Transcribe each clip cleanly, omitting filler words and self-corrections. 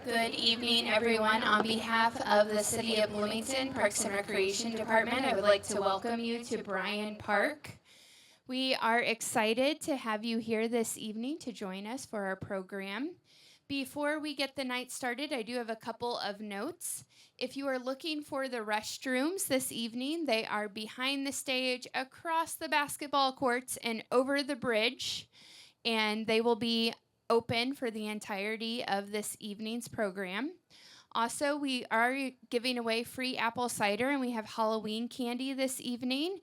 Good evening, everyone. On behalf of the City of Bloomington Parks and Recreation Department, I would like to welcome you to Bryan Park. We are excited to have you here this evening to join us for our program. Before we get the night started, I do have a couple of notes. If you are looking for the restrooms this evening, they are behind the stage, across the basketball courts, and over the bridge, and they will be open for the entirety of this evening's program. Also, we are giving away free apple cider, and we have Halloween candy this evening.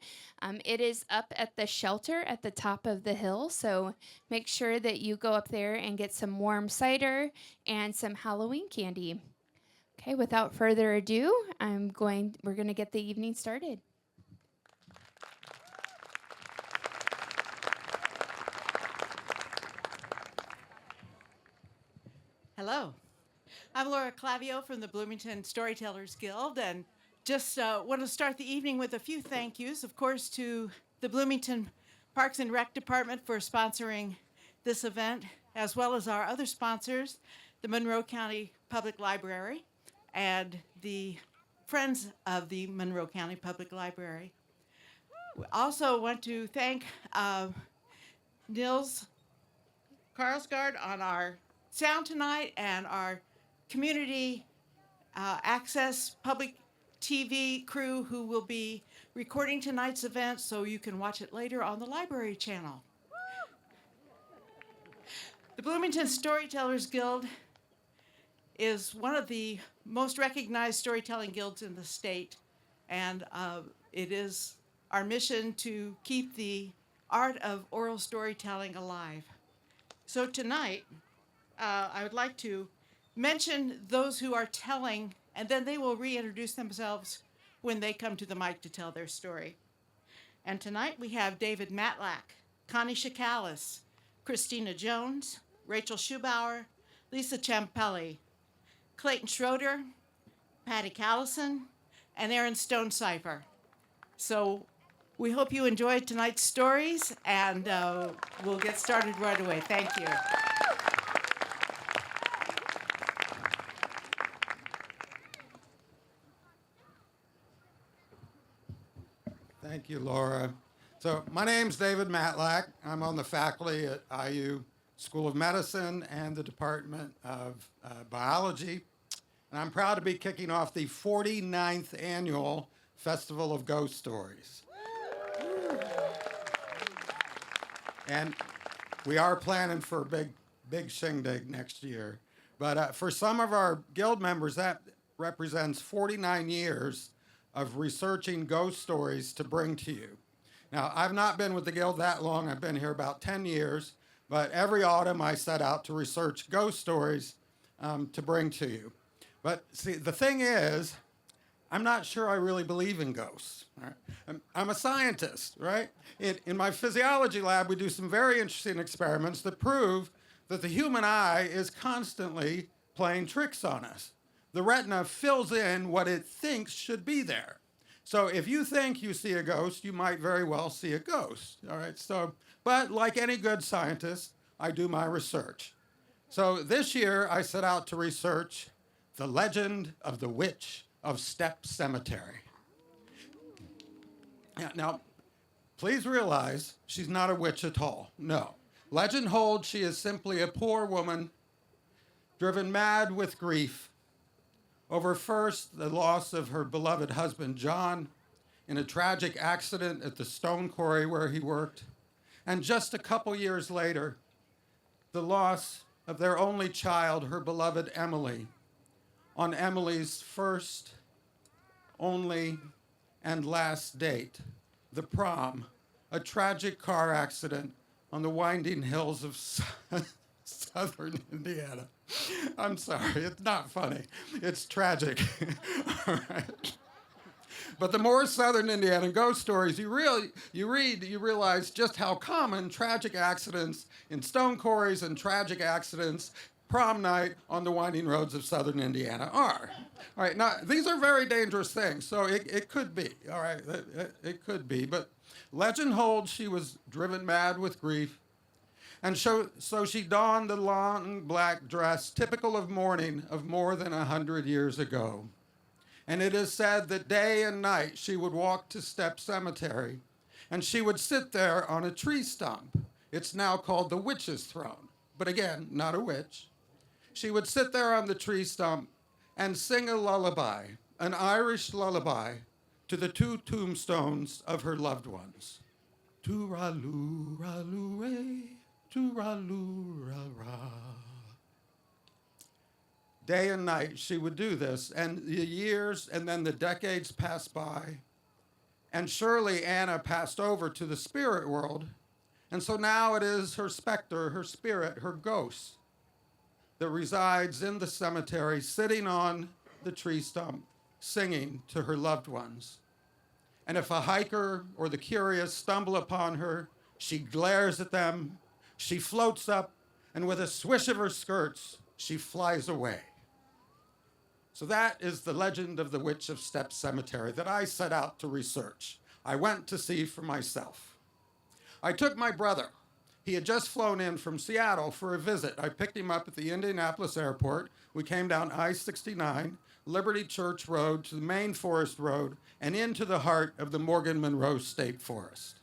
It is up at the shelter at the top of the hill, so make sure that you go up there and get some warm cider and some Halloween candy. Okay, without further ado, we're going to get the evening started. Hello, I'm Laura Clavio from the Bloomington Storytellers Guild, and just want to start the evening with a few thank yous, of course, to the Bloomington Parks and Rec Department for sponsoring this event, as well as our other sponsors, the Monroe County Public Library and the Friends of the Monroe County Public Library. We also want to thank Nils Carlsgaard on our sound tonight and our community access public TV crew who will be recording tonight's event so you can watch it later on the library channel. The Bloomington Storytellers Guild is one of the most recognized storytelling guilds in the state, and it is our mission to keep the art of oral storytelling alive. So tonight, I would like to mention those who are telling, and then they will reintroduce themselves when they come to the mic to tell their story. And tonight we have David Matlack, Connie Shakalis, Christina Jones, Rachel Schubauer, Lisa Champelli, Clayton Schroeder, Patty Callison, and Aaron Stonecipher. So we hope you enjoyed tonight's stories, and we'll get started right away. Thank you. Thank you, Laura. So my name's David Matlack. I'm on the faculty at IU School of Medicine and the Department of Biology. And I'm proud to be kicking off the 49th annual Festival of Ghost Stories. And we are planning for a big shindig next year. But for some of our guild members, that represents 49 years of researching ghost stories to bring to you. Now, I've not been with the Guild that long. I've been here about 10 years, but every autumn I set out to research ghost stories to bring to you. But see, the thing is, I'm not sure I really believe in ghosts. Right? I'm a scientist, right? In my physiology lab, we do some very interesting experiments that prove that the human eye is constantly playing tricks on us. The retina fills in what it thinks should be there. So if you think you see a ghost, you might very well see a ghost. All right. So, but like any good scientist, I do my research. So this year I set out to research the legend of the Witch of Step Cemetery. Now, please realize she's not a witch at all. No. Legend holds she is simply a poor woman driven mad with grief over first the loss of her beloved husband, John, in a tragic accident at the stone quarry where he worked, and just a couple years later, the loss of their only child, her beloved Emily, on Emily's first, only, and last date, the prom, a tragic car accident on the winding hills of southern Indiana. I'm sorry, it's not funny. It's tragic. All right. But the more southern Indiana ghost stories you read, you realize just how common tragic accidents in stone quarries and tragic accidents prom night on the winding roads of southern Indiana are. All right, now these are very dangerous things, so it could be, all right, it could be, but legend holds she was driven mad with grief. And so she donned the long black dress typical of mourning of more than 100 years ago. And it is said that day and night she would walk to Step Cemetery, and she would sit there on a tree stump. It's now called the Witch's Throne, but again, not a witch. She would sit there on the tree stump and sing a lullaby, an Irish lullaby, to the two tombstones of her loved ones. Tooraloo, raloo, ray, tooraloo, ra, ra. Day and night she would do this, and the years and then the decades passed by, and surely Anna passed over to the spirit world, and so now it is her specter, her spirit, her ghost that resides in the cemetery, sitting on the tree stump, singing to her loved ones. And if a hiker or the curious stumble upon her, she glares at them, she floats up, and with a swish of her skirts, she flies away. So that is the legend of the Witch of Step Cemetery that I set out to research. I went to see for myself. I took my brother. He had just flown in from Seattle for a visit. I picked him up at the Indianapolis airport. We came down I-69, Liberty Church Road to the main forest road, and into the heart of the Morgan Monroe State Forest.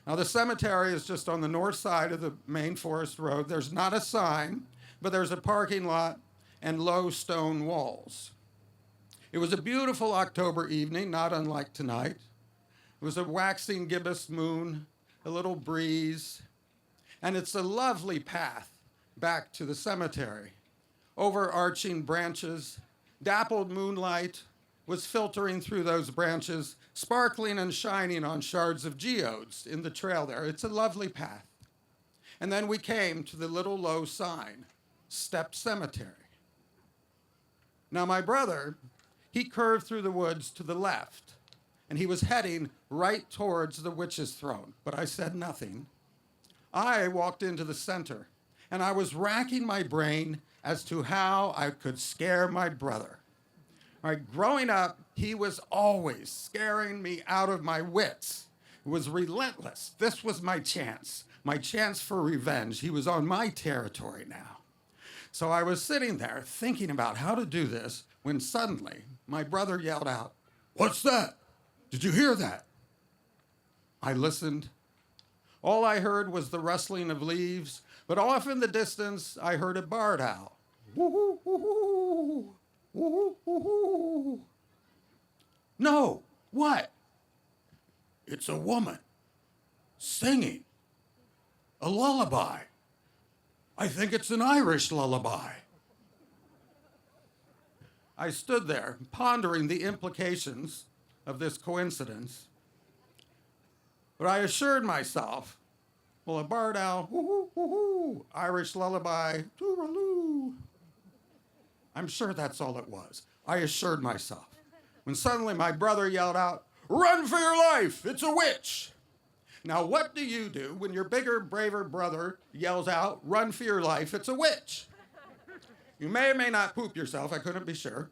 Now, the cemetery is just on the north side of the main forest road. There's not a sign, but there's a parking lot and low stone walls. It was a beautiful October evening, not unlike tonight. It was a waxing gibbous moon, a little breeze, and it's a lovely path back to the cemetery. Overarching branches, dappled moonlight was filtering through those branches, sparkling and shining on shards of geodes in the trail there. It's a lovely path. And then we came to the little low sign, Step Cemetery. Now, my brother, he curved through the woods to the left, and he was heading right towards the Witch's Throne, but I said nothing. I walked into the center, and I was racking my brain as to how I could scare my brother. All right, growing up, he was always scaring me out of my wits. It was relentless. This was my chance for revenge. He was on my territory now. So I was sitting there thinking about how to do this when suddenly my brother yelled out, "What's that? Did you hear that?" I listened. All I heard was the rustling of leaves, but off in the distance, I heard a barred owl. Woo-hoo, woo-hoo, woo-hoo, woo-hoo. No, what? It's a woman singing a lullaby. I think it's an Irish lullaby. I stood there pondering the implications of this coincidence, but I assured myself, well, a barred owl, woo-hoo, woo-hoo, Irish lullaby, tooraloo. I'm sure that's all it was. I assured myself. When suddenly my brother yelled out, "Run for your life, it's a witch!" Now, what do you do when your bigger, braver brother yells out, "Run for your life, it's a witch"? You may or may not poop yourself, I couldn't be sure.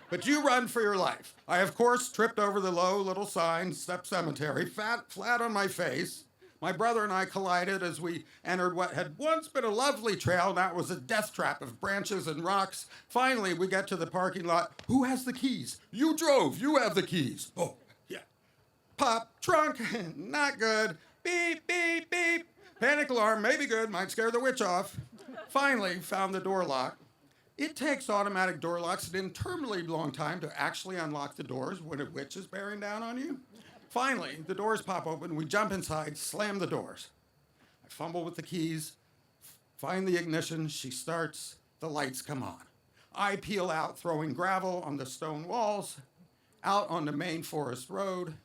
But you run for your life. I, of course, tripped over the low little sign, Step Cemetery, flat on my face. My brother and I collided as we entered what had once been a lovely trail. Now it was a death trap of branches and rocks. Finally, we get to the parking lot. Who has the keys? You drove. You have the keys. Oh, yeah. Pop, trunk, not good. Beep, beep, beep. Panic alarm, maybe good, might scare the witch off. Finally, found the door lock. It takes automatic door locks an interminably long time to actually unlock the doors when a witch is bearing down on you. Finally, the doors pop open, we jump inside, slam the doors. I fumble with the keys, find the ignition, she starts, the lights come on. I peel out, throwing gravel on the stone walls, out on the main forest road,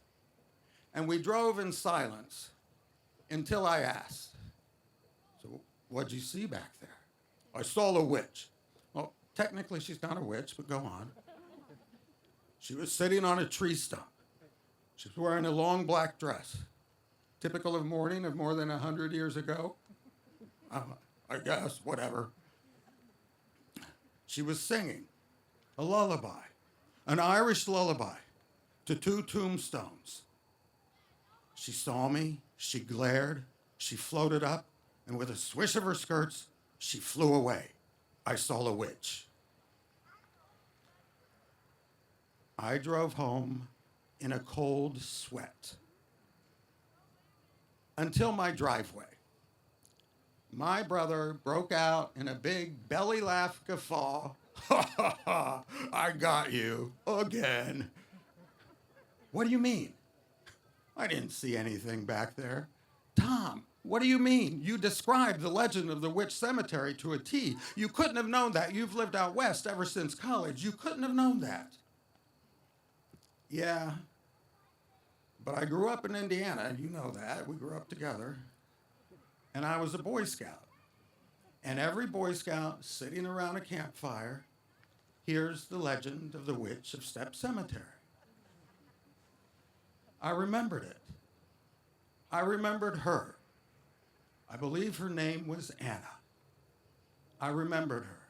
and we drove in silence until I asked, "So what'd you see back there?" "I saw a witch." Well, technically she's not a witch, but go on. "She was sitting on a tree stump. She was wearing a long black dress, typical of mourning of more than 100 years ago. I guess, whatever. She was singing a lullaby, an Irish lullaby, to two tombstones. She saw me, she glared, she floated up, and with a swish of her skirts, she flew away. I saw a witch. I drove home in a cold sweat until my driveway. My brother broke out in a big belly laugh guffaw. Ha ha ha, I got you again. What do you mean? I didn't see anything back there. Tom, what do you mean? You described the legend of the witch cemetery to a T. You couldn't have known that. You've lived out west ever since college. You couldn't have known that. Yeah, but I grew up in Indiana. You know that. We grew up together. And I was a Boy Scout. And every Boy Scout sitting around a campfire hears the legend of the witch of Step Cemetery. I remembered it. I remembered her. I believe her name was Anna. I remembered her.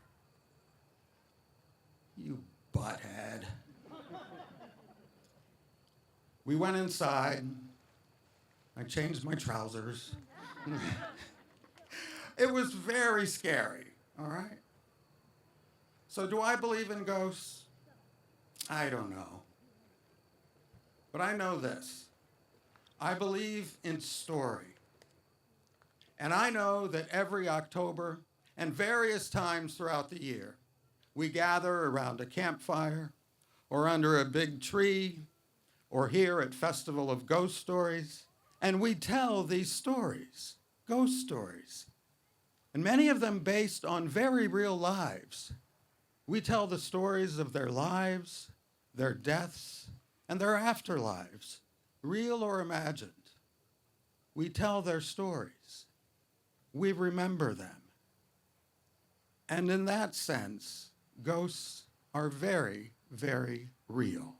You butthead. We went inside. I changed my trousers. It was very scary, all right? So do I believe in ghosts? I don't know. But I know this. I believe in story. And I know that every October and various times throughout the year, we gather around a campfire or under a big tree or here at Festival of Ghost Stories, and we tell these stories, ghost stories, and many of them based on very real lives. We tell the stories of their lives, their deaths, and their afterlives, real or imagined. We tell their stories. We remember them. And in that sense, ghosts are very, very real.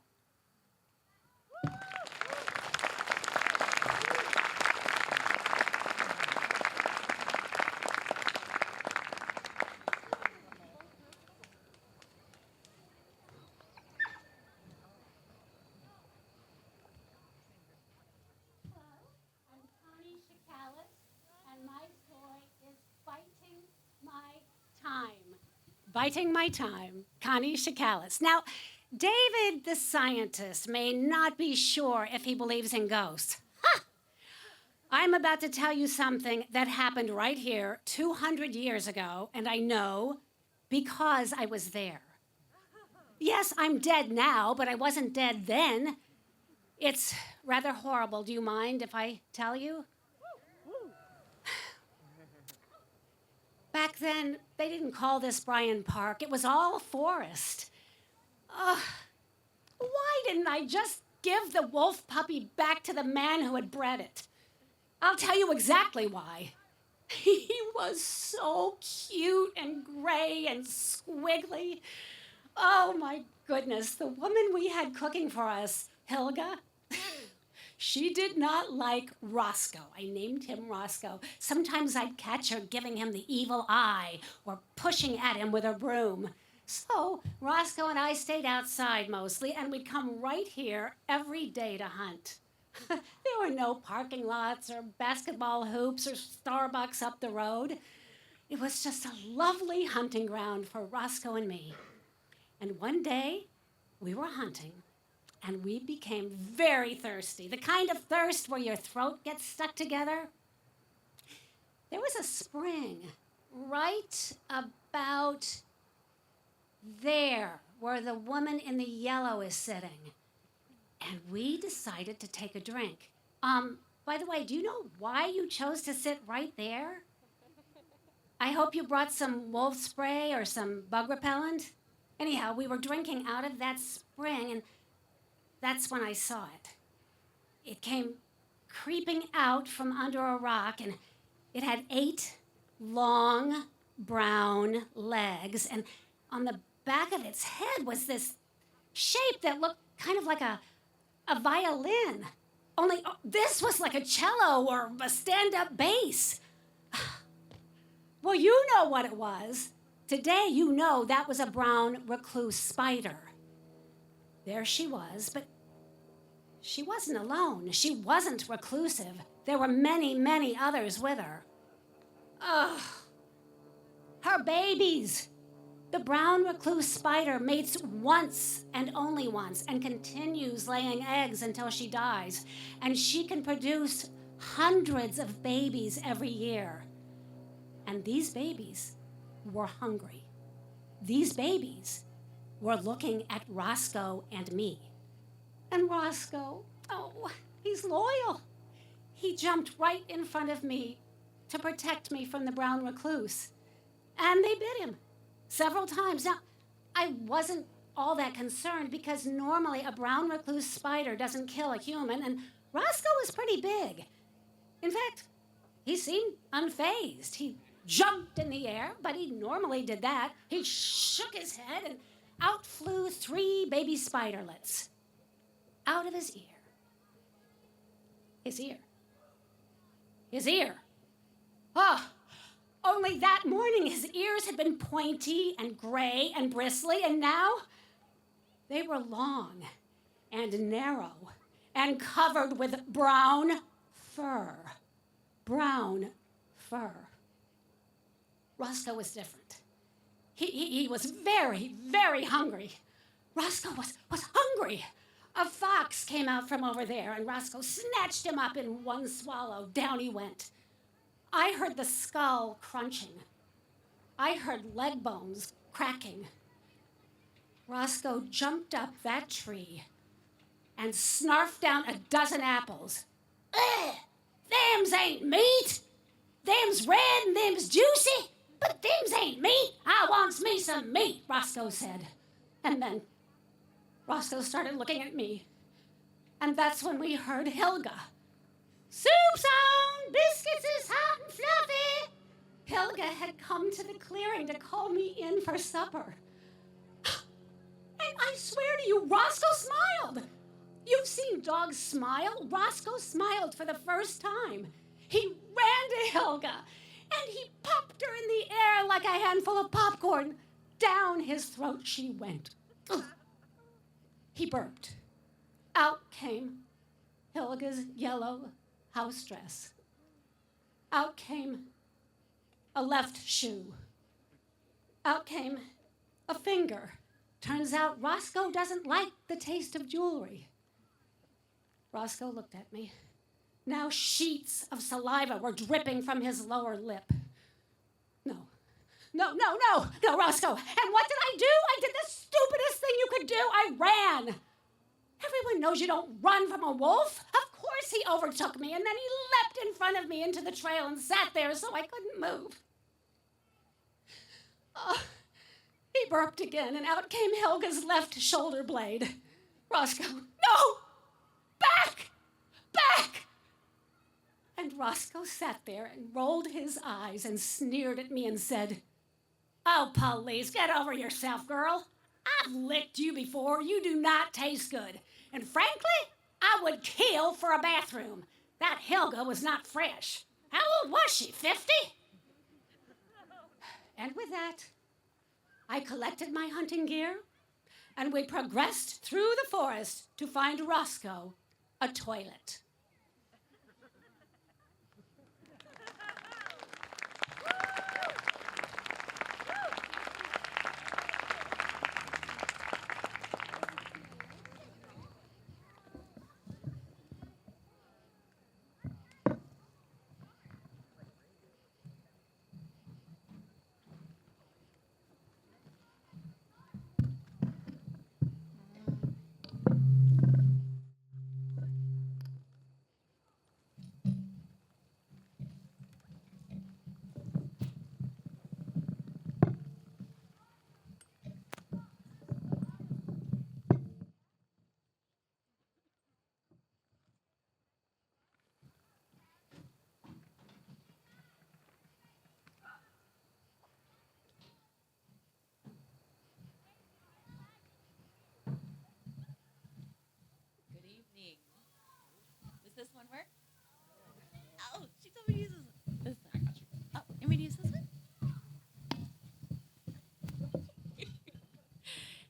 Biting My Time, Connie Shakalis. Now, David the scientist may not be sure if he believes in ghosts. Ha! I'm about to tell you something that happened right here 200 years ago, and I know because I was there. Yes, I'm dead now, but I wasn't dead then. It's rather horrible. Do you mind if I tell you? Back then, they didn't call this Bryan Park. It was all forest. Why didn't I just give the wolf puppy back to the man who had bred it? I'll tell you exactly why. He was so cute and gray and squiggly. Oh, my goodness. The woman we had cooking for us, Hilga, she did not like Roscoe. I named him Roscoe. Sometimes I'd catch her giving him the evil eye or pushing at him with her broom. So Roscoe and I stayed outside mostly, and we'd come right here every day to hunt. There were no parking lots or basketball hoops or Starbucks up the road. It was just a lovely hunting ground for Roscoe and me. And one day, we were hunting, and we became very thirsty, the kind of thirst where your throat gets stuck together. There was a spring right about there where the woman in the yellow is sitting. And we decided to take a drink. By the way, do you know why you chose to sit right there? I hope you brought some wolf spray or some bug repellent. Anyhow, we were drinking out of that spring, and that's when I saw it. It came creeping out from under a rock, and it had 8 long brown legs, and on the back of its head was this shape that looked kind of like a violin. Only this was like a cello or a stand-up bass. Well, you know what it was. Today, you know that was a brown recluse spider. There she was, but she wasn't alone. She wasn't reclusive. There were many, many others with her. Ugh. Her babies. The brown recluse spider mates once and only once and continues laying eggs until she dies. And she can produce hundreds of babies every year. And these babies were hungry. These babies were looking at Roscoe and me. And Roscoe, oh, he's loyal. He jumped right in front of me to protect me from the brown recluse. And they bit him several times. Now, I wasn't all that concerned because normally a brown recluse spider doesn't kill a human, and Roscoe was pretty big. In fact, he seemed unfazed. He jumped in the air, but he normally did that. He shook his head, and out flew 3 baby spiderlets. Out of his ear. His ear. His ear. Oh, only that morning his ears had been pointy and gray and bristly, and now they were long and narrow and covered with brown fur. Brown fur. Roscoe was different. He was very, very hungry. Roscoe was hungry. A fox came out from over there, and Roscoe snatched him up in one swallow. Down he went. I heard the skull crunching. I heard leg bones cracking. Roscoe jumped up that tree and snarfed down a dozen apples. Ugh! Them's ain't meat. Them's red and them's juicy, but them's ain't meat. I wants me some meat, Roscoe said. And then Roscoe started looking at me. And that's when we heard Helga. Soup's on! Biscuits is hot and fluffy! Helga had come to the clearing to call me in for supper. And I swear to you, Roscoe smiled. You've seen dogs smile. Roscoe smiled for the first time. He ran to Helga, and he popped her in the air like a handful of popcorn. Down his throat she went. Ugh. He burped. Out came Helga's yellow house dress. Out came a left shoe. Out came a finger. Turns out Roscoe doesn't like the taste of jewelry. Roscoe looked at me. Now sheets of saliva were dripping from his lower lip. No, Roscoe. And what did I do? I did the stupidest thing you could do. I ran. Everyone knows you don't run from a wolf. Of course he overtook me, and then he leapt in front of me into the trail and sat there so I couldn't move. He burped again, and out came Helga's left shoulder blade. Roscoe, no! Back! Back! And Roscoe sat there and rolled his eyes and sneered at me and said, "Oh, please, get over yourself, girl. I've licked you before. You do not taste good. And frankly, I would kill for a bathroom. That Helga was not fresh. How old was she, 50? And with that, I collected my hunting gear, and we progressed through the forest to find Roscoe a toilet. Does this one work? Oh, she told me to use this. I got you. Oh, you want me to use this one?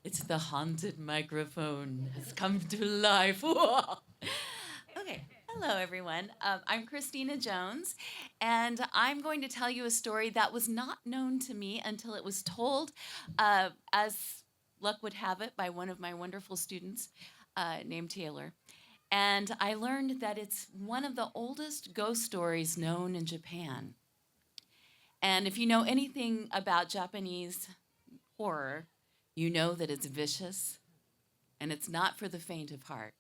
It's the haunted microphone has come to life. Okay, Hello, everyone. I'm Christina Jones, and I'm going to tell you a story that was not known to me until it was told, as luck would have it, by one of my wonderful students named Taylor. And I learned that it's one of the oldest ghost stories known in Japan. And if you know anything about Japanese horror, you know that it's vicious and it's not for the faint of heart.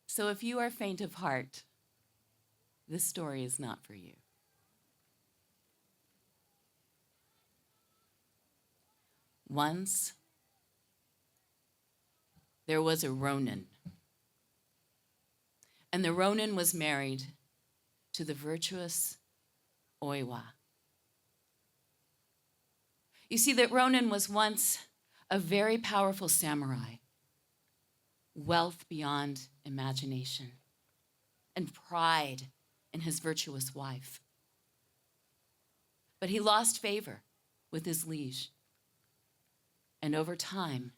So if you are faint of heart, this story is not for you. Once, there was a Ronin. And the Ronin was married to the virtuous Oiwa. You see, that Ronin was once a very powerful samurai, wealth beyond imagination, and pride in his virtuous wife. But he lost favor with his liege. And over time,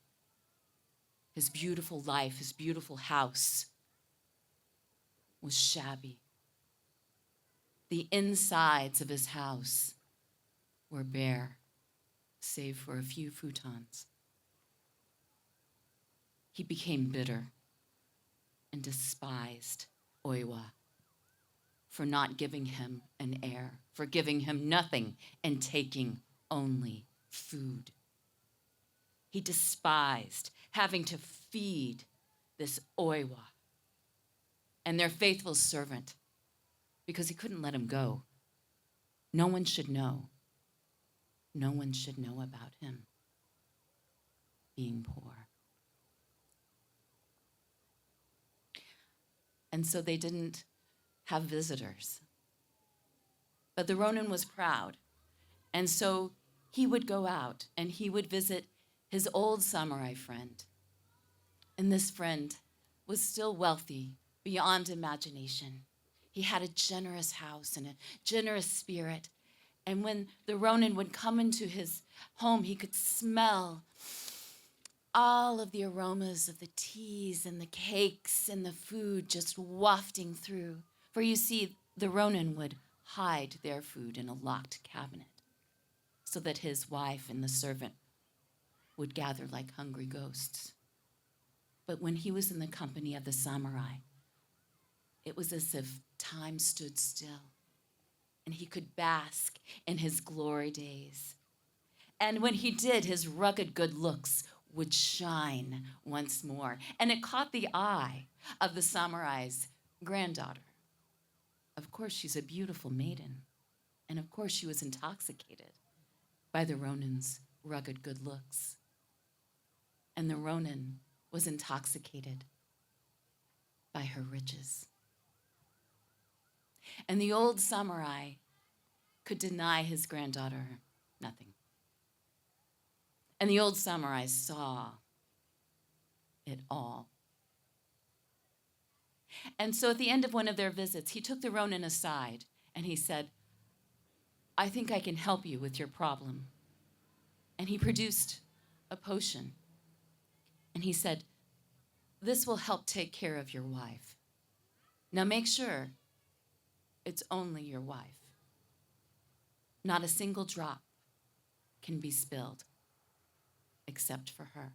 his beautiful life, his beautiful house was shabby. The insides of his house were bare, save for a few futons. He became bitter and despised Oiwa for not giving him an heir, for giving him nothing and taking only food. He despised having to feed this Oiwa and their faithful servant because he couldn't let him go. No one should know. No one should know about him being poor. And so they didn't have visitors. But the Ronin was proud. And so he would go out and he would visit his old samurai friend. And this friend was still wealthy beyond imagination. He had a generous house and a generous spirit. And when the Ronin would come into his home, he could smell all of the aromas of the teas and the cakes and the food just wafting through. For you see, the Ronin would hide their food in a locked cabinet so that his wife and the servant would gather like hungry ghosts. But when he was in the company of the samurai, it was as if time stood still and he could bask in his glory days. And when he did, his rugged good looks would shine once more. And it caught the eye of the samurai's granddaughter. Of course, she's a beautiful maiden. And of course, she was intoxicated by the Ronin's rugged good looks. And the Ronin was intoxicated by her riches. And the old samurai could deny his granddaughter nothing. And the old samurai saw it all. And so at the end of one of their visits, he took the Ronin aside and he said, I think I can help you with your problem. And he produced a potion. And he said, this will help take care of your wife. Now make sure it's only your wife. Not a single drop can be spilled except for her.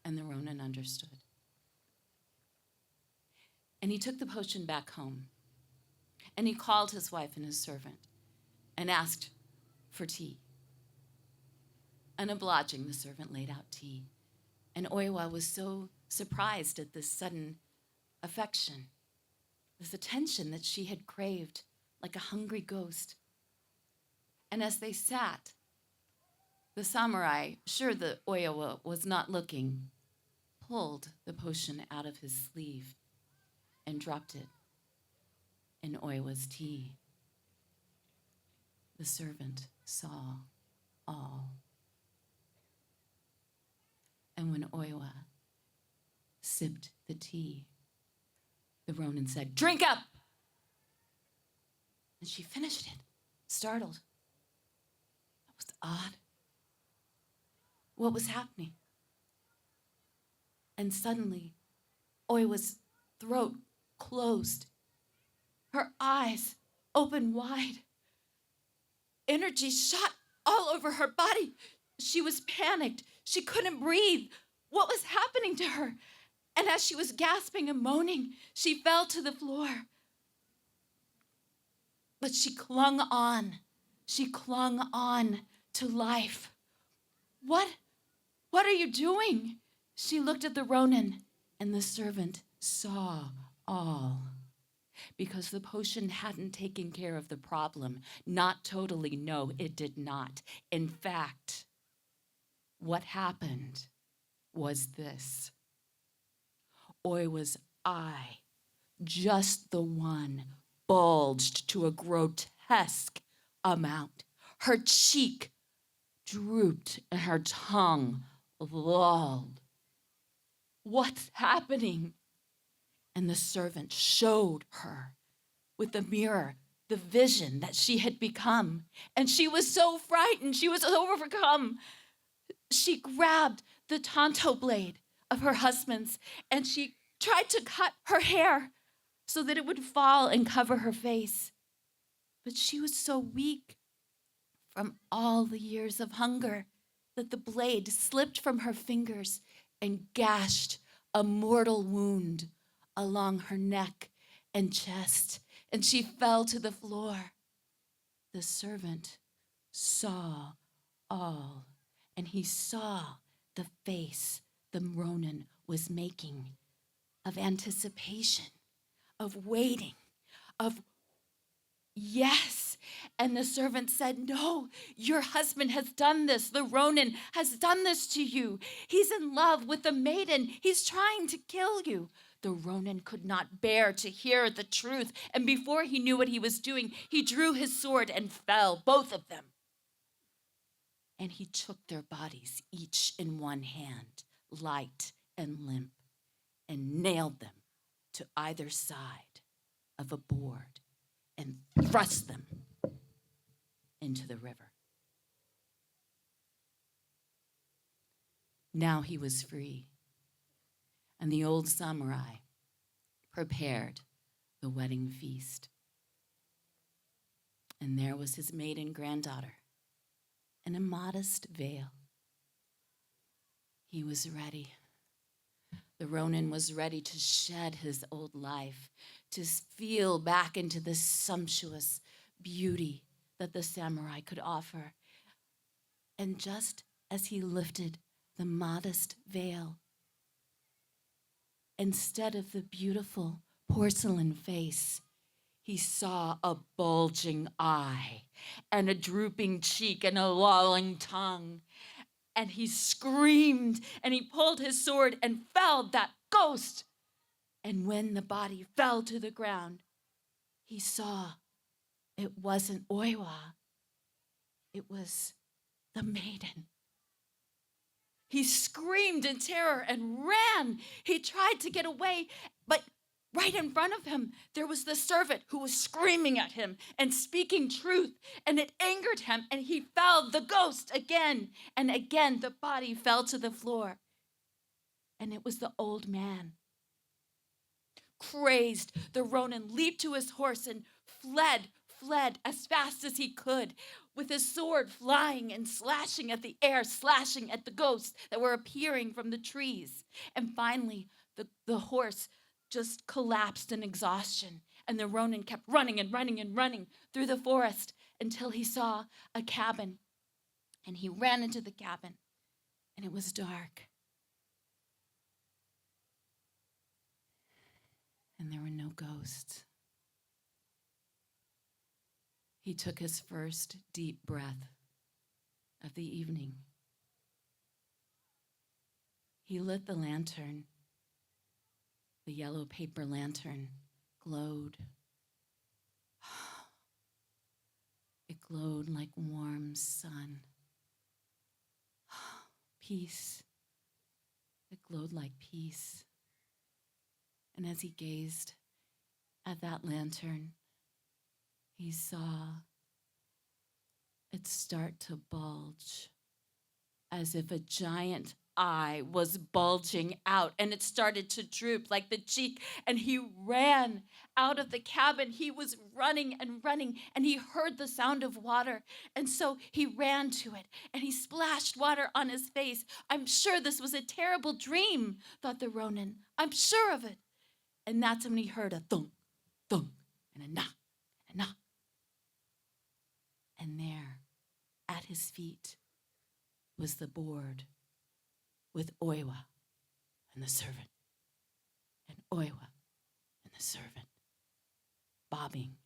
And the Ronin understood. And he took the potion back home. And he called his wife and his servant and asked for tea. And obliging, the servant laid out tea. And Oiwa was so surprised at this sudden affection, this attention that she had craved like a hungry ghost. And as they sat, the samurai, sure that Oiwa was not looking, pulled the potion out of his sleeve and dropped it in Oiwa's tea. The servant saw all. And when Oiwa sipped the tea, the Ronin said, drink up! And she finished it, startled. That was odd. What was happening? And suddenly, Oiwa's throat closed, her eyes open wide. Energy shot all over her body. She was panicked. She couldn't breathe. What was happening to her? And as she was gasping and moaning, she fell to the floor. But she clung on. She clung on to life. What are you doing? She looked at the Ronin, and the servant saw all. Because the potion hadn't taken care of the problem. Not totally, no, it did not. In fact, what happened was this. Oiwa's eye, just the one, bulged to a grotesque amount. Her cheek drooped and her tongue lolled. What's happening? And the servant showed her with the mirror the vision that she had become. And she was so frightened. She was overcome. She grabbed the tanto blade of her husband's and she tried to cut her hair so that it would fall and cover her face. But she was so weak from all the years of hunger that the blade slipped from her fingers and gashed a mortal wound along her neck and chest, and she fell to the floor. The servant saw all, and he saw the face the Ronin was making of anticipation, of waiting, of yes. And the servant said, no, your husband has done this. The Ronin has done this to you. He's in love with the maiden. He's trying to kill you. The Ronin could not bear to hear the truth, and before he knew what he was doing, he drew his sword and fell, both of them. And he took their bodies, each in one hand, light and limp, and nailed them to either side of a board and thrust them into the river. Now he was free, and the old samurai prepared the wedding feast. And there was his maiden granddaughter in a modest veil. He was ready. The Ronin was ready to shed his old life, to feel back into the sumptuous beauty that the samurai could offer. And just as he lifted the modest veil, instead of the beautiful porcelain face, he saw a bulging eye and a drooping cheek and a lolling tongue. And he screamed and he pulled his sword and felled that ghost. And when the body fell to the ground, he saw it wasn't Oiwa, it was the maiden. He screamed in terror and ran. He tried to get away, but right in front of him, there was the servant who was screaming at him and speaking truth, and it angered him, and he felled the ghost again, and again the body fell to the floor. And it was the old man. Crazed, the Ronin leaped to his horse and fled as fast as he could, with his sword flying and slashing at the air, slashing at the ghosts that were appearing from the trees. And finally, the horse just collapsed in exhaustion, and the Ronin kept running and running and running through the forest until he saw a cabin. And he ran into the cabin, and it was dark. And there were no ghosts. He took his first deep breath of the evening. He lit the lantern. The yellow paper lantern glowed. It glowed like warm sun. Peace. It glowed like peace. And as he gazed at that lantern, he saw it start to bulge as if a giant eye was bulging out, and it started to droop like the cheek, and he ran out of the cabin. He was running and running, and he heard the sound of water, and so he ran to it, and he splashed water on his face. I'm sure this was a terrible dream, thought the Ronin. I'm sure of it. And that's when he heard a thunk, thunk, and a knock, and a knock. And there, at his feet, was the board with Oiwa and the servant, and Oiwa and the servant bobbing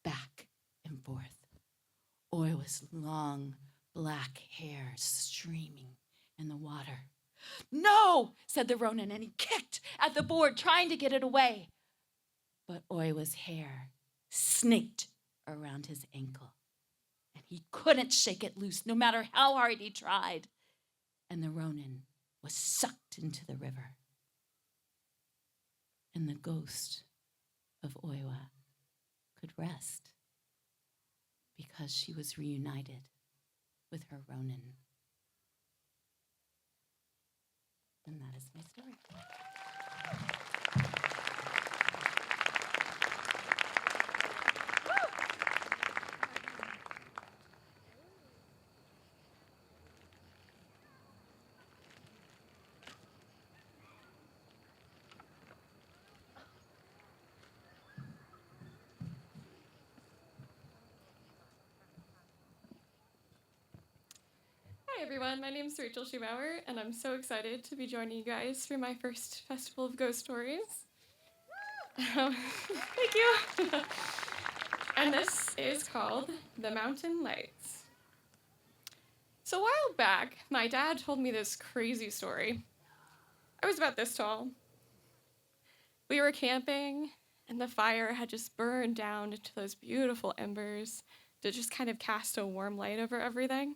back and forth. Oiwa's long black hair streaming in the water. "No," said the Ronin, and he kicked at the board, trying to get it away. But Oiwa's hair snaked around his ankle, and he couldn't shake it loose, no matter how hard he tried. And the Ronin was sucked into the river. And the ghost of Oiwa could rest because she was reunited with her Ronin. And that is my story. Hi everyone, my name is Rachel Schubauer, and I'm so excited to be joining you guys for my first Festival of Ghost Stories. Thank you. And this is called The Mountain Lights. So a while back, my dad told me this crazy story. I was about this tall. We were camping, and the fire had just burned down into those beautiful embers to just kind of cast a warm light over everything.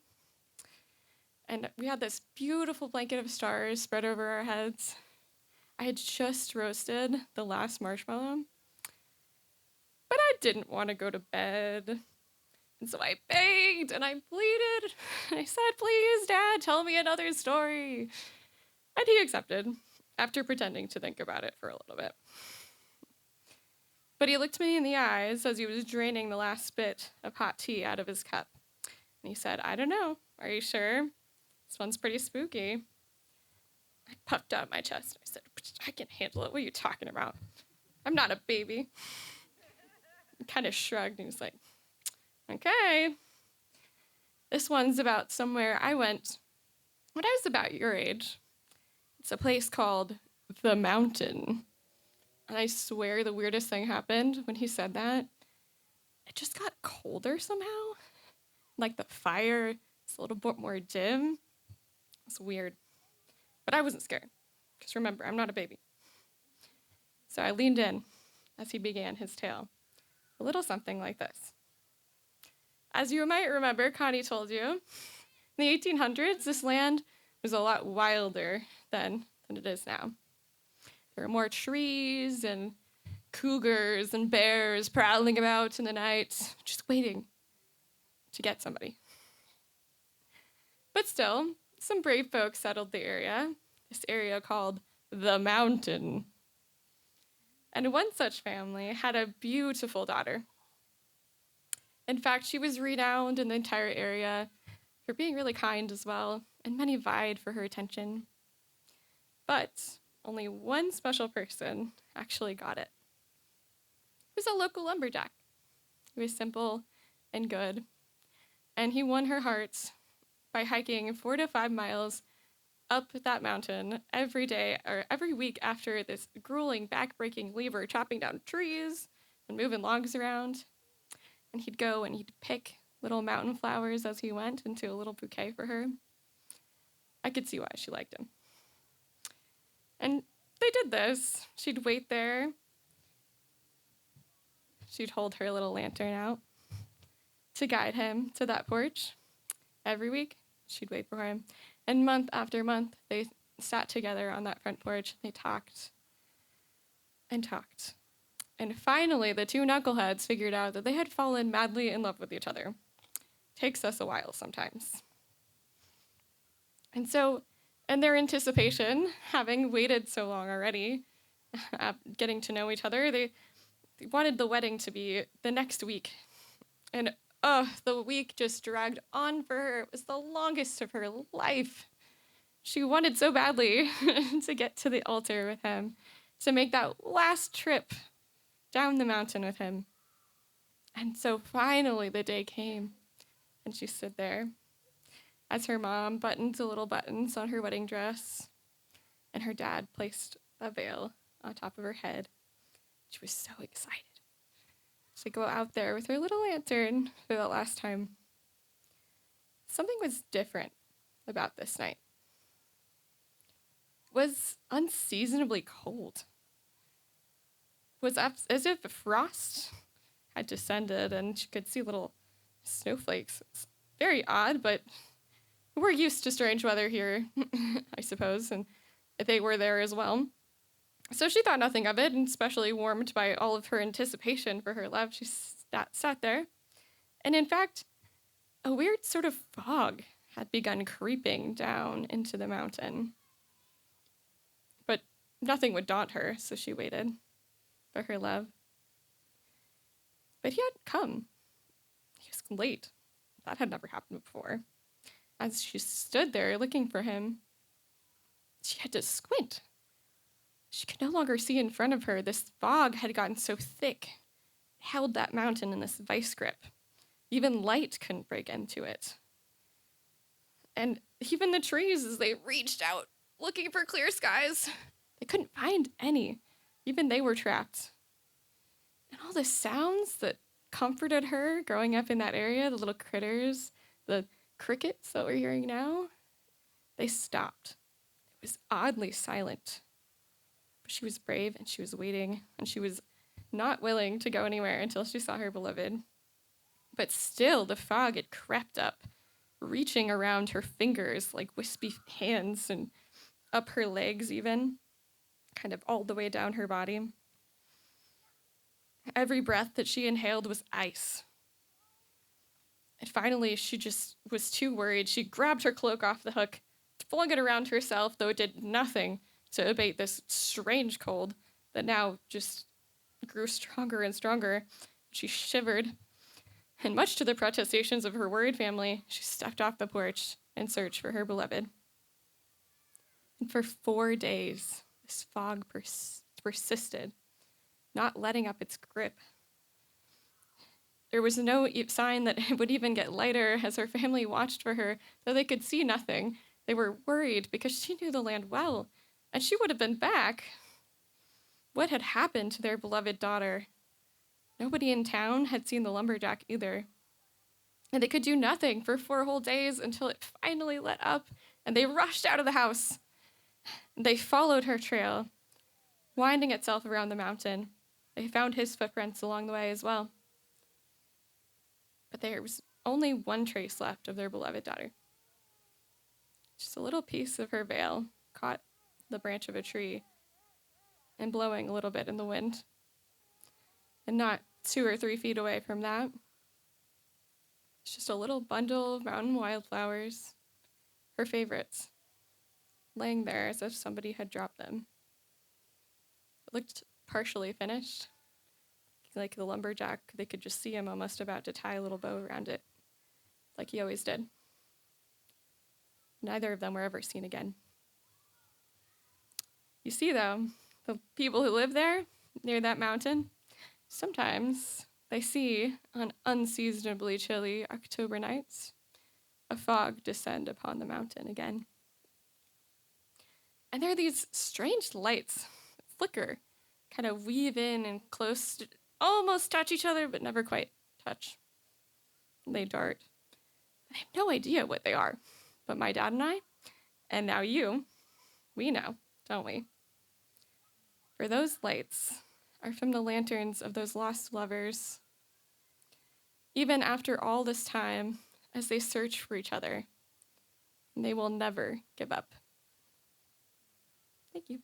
And we had this beautiful blanket of stars spread over our heads. I had just roasted the last marshmallow, but I didn't want to go to bed. And so I begged and I pleaded. And I said, "Please, Dad, tell me another story." And he accepted, after pretending to think about it for a little bit. But he looked me in the eyes as he was draining the last bit of hot tea out of his cup. And he said, "I don't know. Are you sure? This one's pretty spooky." I puffed out my chest. I said, "I can handle it. What are you talking about? I'm not a baby." He kind of shrugged and he was like, "Okay. This one's about somewhere I went when I was about your age. It's a place called The Mountain." And I swear the weirdest thing happened when he said that. It just got colder somehow. Like the fire is a little bit more dim. It's weird. But I wasn't scared. Because remember, I'm not a baby. So I leaned in as he began his tale. A little something like this. As you might remember, Connie told you, in the 1800s, this land was a lot wilder than it is now. There were more trees and cougars and bears prowling about in the night, just waiting to get somebody. But still, some brave folks settled the area, this area called The Mountain. And one such family had a beautiful daughter. In fact, she was renowned in the entire area for being really kind as well, and many vied for her attention. But only one special person actually got it. He was a local lumberjack. He was simple and good, and he won her heart by hiking 4 to 5 miles up that mountain every day or every week after this grueling, back-breaking labor, chopping down trees and moving logs around. And he'd go and he'd pick little mountain flowers as he went into a little bouquet for her. I could see why she liked him. And they did this. She'd wait there. She'd hold her little lantern out to guide him to that porch. Every week, she'd wait for him. And month after month, they sat together on that front porch. They talked and talked. And finally, the two knuckleheads figured out that they had fallen madly in love with each other. Takes us a while sometimes. And so And their anticipation, having waited so long already, getting to know each other, they wanted the wedding to be the next week. And the week just dragged on for her. It was the longest of her life. She wanted so badly to get to the altar with him, to make that last trip down the mountain with him. And so finally the day came, and she stood there as her mom buttoned the little buttons on her wedding dress, and her dad placed a veil on top of her head. She was so excited to go out there with her little lantern for the last time. Something was different about this night. It was unseasonably cold. It was as if frost had descended and she could see little snowflakes. It's very odd, but we're used to strange weather here, I suppose, and they were there as well. So she thought nothing of it, and especially warmed by all of her anticipation for her love, she sat there. And in fact, a weird sort of fog had begun creeping down into the mountain. But nothing would daunt her, so she waited for her love. But he hadn't come. He was late. That had never happened before. As she stood there looking for him, she had to squint. She could no longer see in front of her. This fog had gotten so thick, it held that mountain in this vice grip. Even light couldn't break into it. And even the trees, as they reached out, looking for clear skies, they couldn't find any. Even they were trapped. And all the sounds that comforted her growing up in that area, the little critters, the crickets that we're hearing now, they stopped. It was oddly silent. But she was brave, and she was waiting, and she was not willing to go anywhere until she saw her beloved. But still, the fog had crept up, reaching around her fingers like wispy hands and up her legs even, kind of all the way down her body. Every breath that she inhaled was ice. And finally, she just was too worried. She grabbed her cloak off the hook, flung it around herself, though it did nothing to abate this strange cold that now just grew stronger and stronger. She shivered, and much to the protestations of her worried family, she stepped off the porch in search for her beloved. And for 4 days, this fog persisted, not letting up its grip. There was no sign that it would even get lighter as her family watched for her, though they could see nothing. They were worried because she knew the land well, and she would have been back. What had happened to their beloved daughter? Nobody in town had seen the lumberjack either. And they could do nothing for 4 whole days until it finally let up, and they rushed out of the house. They followed her trail, winding itself around the mountain. They found his footprints along the way as well. But there was only one trace left of their beloved daughter. Just a little piece of her veil caught the branch of a tree and blowing a little bit in the wind. And not 2 or 3 feet away from that, it's just a little bundle of mountain wildflowers, her favorites, laying there as if somebody had dropped them. It looked partially finished, like the lumberjack. They could just see him almost about to tie a little bow around it, like he always did. Neither of them were ever seen again. You see, though, the people who live there, near that mountain, sometimes they see, on unseasonably chilly October nights, a fog descend upon the mountain again. And there are these strange lights that flicker, kind of weave in and close, almost touch each other, but never quite touch. They dart. I have no idea what they are, but my dad and I, and now you, we know, don't we? For those lights are from the lanterns of those lost lovers. Even after all this time, as they search for each other, they will never give up. Thank you.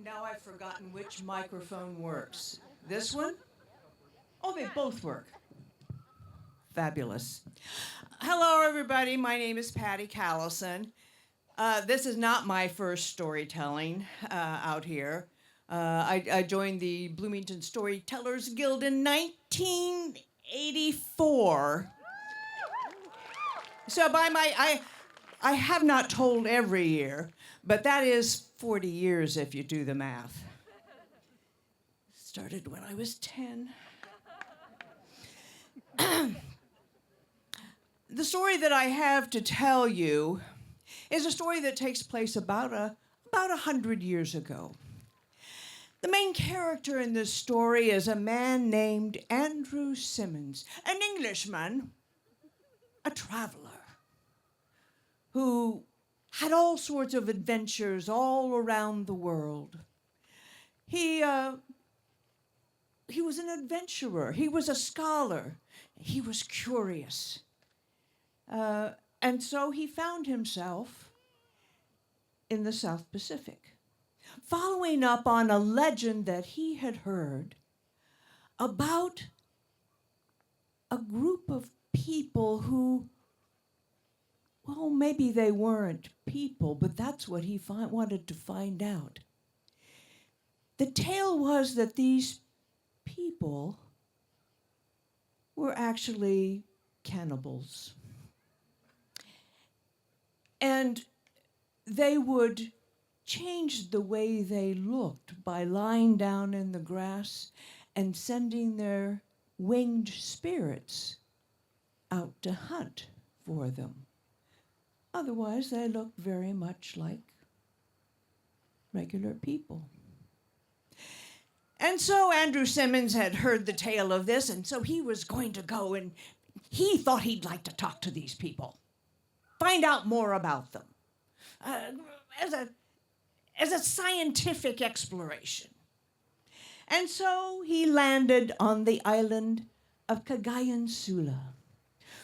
Now I've forgotten which microphone works. This one? Oh, they both work. Fabulous. Hello, everybody. My name is Patty Callison. This is not my first storytelling out here. I joined the Bloomington Storytellers Guild in 1984. So I have not told every year, but that is 40 years if you do the math. Started when I was 10. The story that I have to tell you is a story that takes place about 100 years ago. The main character in this story is a man named Andrew Simmons, an Englishman, a traveler, who had all sorts of adventures all around the world. He was an adventurer. He was a scholar. He was curious. And so he found himself in the South Pacific, following up on a legend that he had heard about a group of people who, well, maybe they weren't people, but that's what he wanted to find out. The tale was that these people were actually cannibals. And they would change the way they looked by lying down in the grass and sending their winged spirits out to hunt for them. Otherwise, they looked very much like regular people. And so Andrew Simmons had heard the tale of this, and so he was going to go, and he thought he'd like to talk to these people, find out more about them, as a scientific exploration. And so he landed on the island of Cagayan Sula,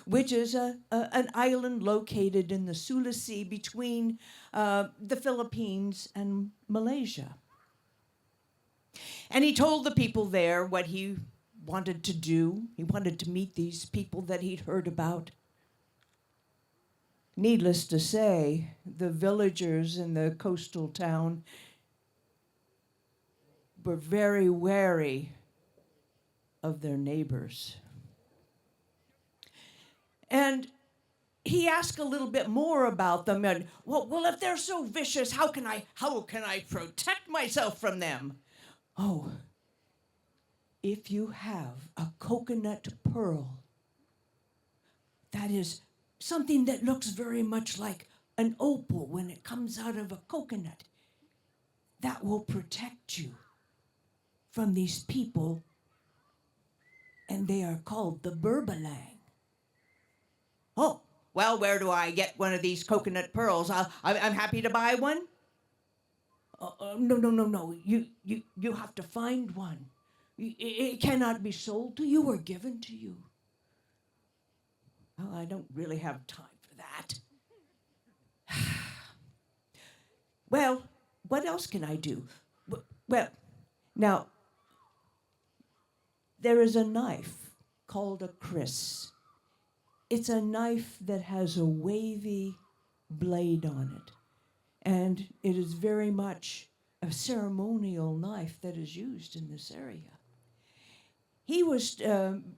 which is an island located in the Sula Sea between the Philippines and Malaysia. And he told the people there what he wanted to do. He wanted to meet these people that he'd heard about. Needless to say, the villagers in the coastal town were very wary of their neighbors. And he asked a little bit more about them, and well, if they're so vicious, how can I protect myself from them? Oh, if you have a coconut pearl, that is something that looks very much like an opal when it comes out of a coconut, that will protect you from these people, and they are called the Burbalang. Oh, well, where do I get one of these coconut pearls? I'm happy to buy one. No. You have to find one. It cannot be sold to you or given to you. Well, I don't really have time for that. Well, what else can I do? Well, now, there is a knife called a kris. It's a knife that has a wavy blade on it. And it is very much a ceremonial knife that is used in this area.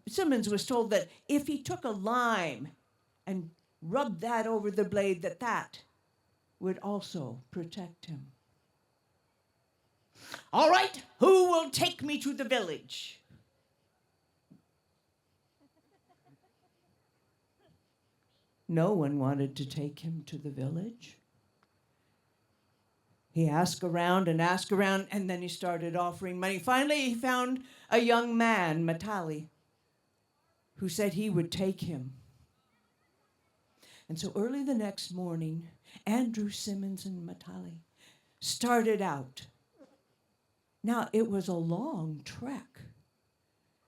Simmons was told that if he took a lime and rubbed that over the blade, that would also protect him. All right, who will take me to the village? No one wanted to take him to the village. He asked around, and then he started offering money. Finally, he found a young man, Matali, who said he would take him. And so early the next morning, Andrew Simmons and Matali started out. Now, it was a long trek.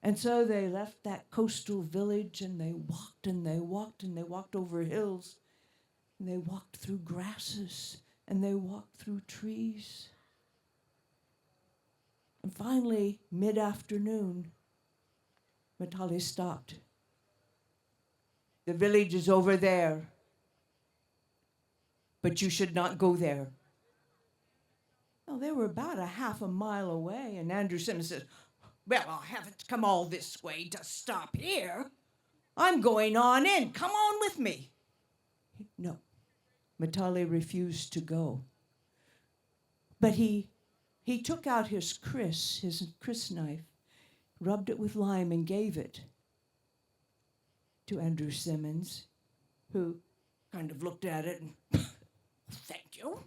And so they left that coastal village, and they walked and they walked and they walked over hills, and they walked through grasses, and they walked through trees. Finally, mid-afternoon, Matali stopped. The village is over there, but you should not go there. Well, they were about a half a mile away, and Andrew Simmons said, well, I haven't come all this way to stop here. I'm going on in. Come on with me. No, Matali refused to go. But he took out his Chris knife, rubbed it with lime, and gave it to Andrew Simmons, who kind of looked at it and, thank you,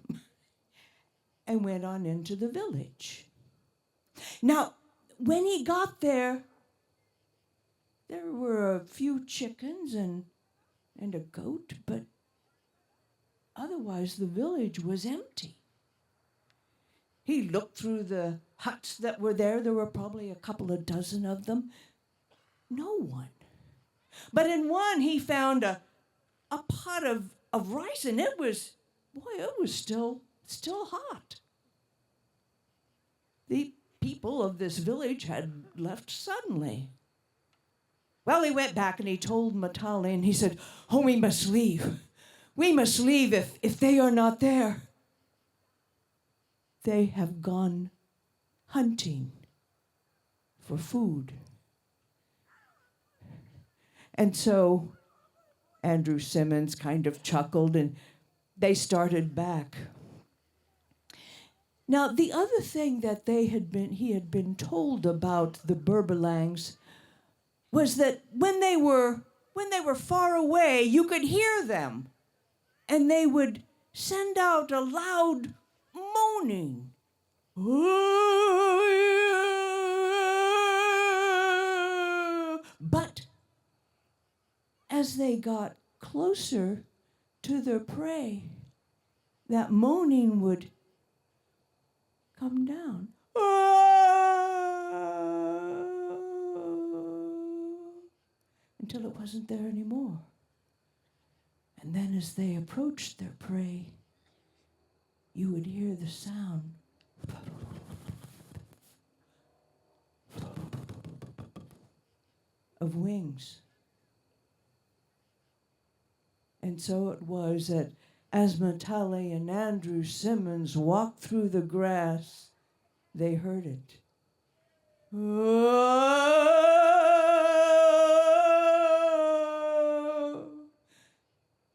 and went on into the village. Now, when he got there, there were a few chickens and a goat, but otherwise the village was empty. He looked through the huts that were there. There were probably a couple of dozen of them. No one. But in one, he found a pot of rice, and it was still hot. The people of this village had left suddenly. Well, he went back and he told Matali, and he said, oh, we must leave. We must leave if they are not there. They have gone hunting for food. And so Andrew Simmons kind of chuckled, and they started back. Now, the other thing that he had been told about the Berbalangs was that when they were far away, you could hear them, and they would send out a loud moaning. But as they got closer to their prey, that moaning would come down. Until it wasn't there anymore. And then as they approached their prey, you would hear the sound of wings. And so it was that as Matali and Andrew Simmons walked through the grass, they heard it.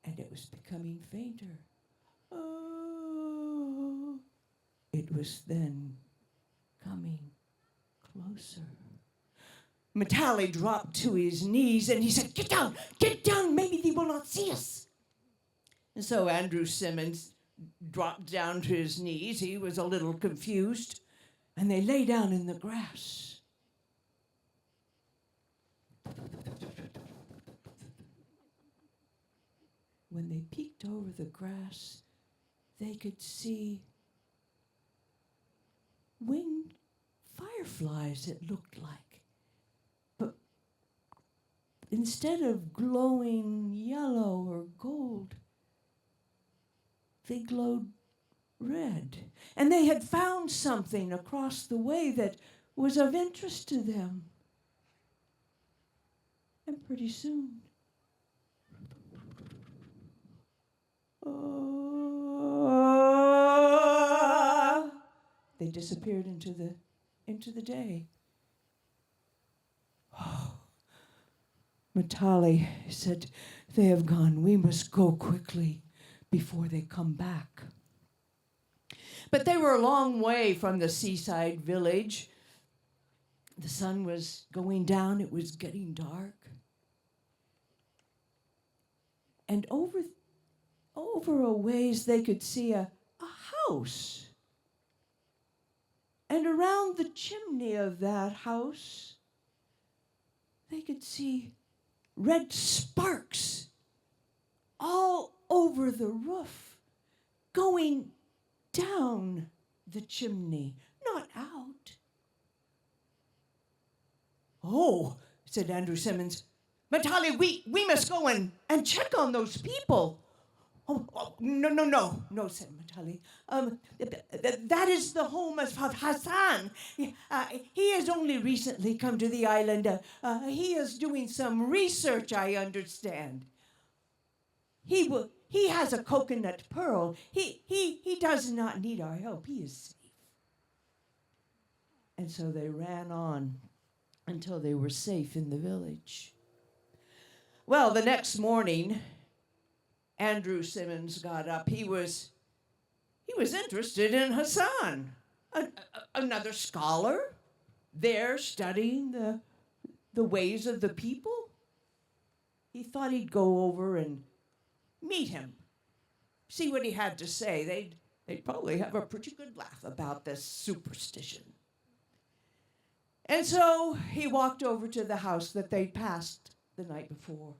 And it was becoming fainter. It was then coming closer. Matali dropped to his knees and he said, get down, maybe they will not see us. And so Andrew Simmons dropped down to his knees. He was a little confused, and they lay down in the grass. When they peeked over the grass, they could see winged fireflies, it looked like. But instead of glowing yellow or gold, they glowed red. And they had found something across the way that was of interest to them. And pretty soon, they disappeared into the day. Matali said, they have gone. We must go quickly before they come back. But they were a long way from the seaside village. The sun was going down. It was getting dark. And over a ways, they could see a house. And around the chimney of that house, they could see red sparks all over the roof, going down the chimney, not out. Oh, said Andrew Simmons, Matali, we must go and check on those people. No, said Matali. That is the home of Hassan. He has only recently come to the island. He is doing some research, I understand. He has a coconut pearl. He does not need our help. He is safe. And so they ran on until they were safe in the village. Well, the next morning, Andrew Simmons got up. He was interested in Hassan, another scholar, there studying the ways of the people. He thought he'd go over and meet him, see what he had to say. They'd probably have a pretty good laugh about this superstition. And so he walked over to the house that they'd passed the night before.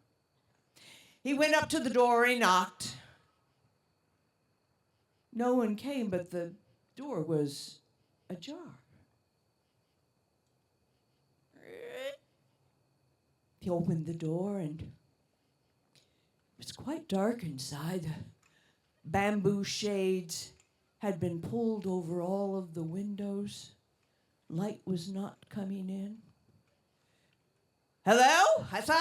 He went up to the door, he knocked. No one came, but the door was ajar. He opened the door, and it was quite dark inside. The bamboo shades had been pulled over all of the windows. Light was not coming in. "Hello, Hassan?"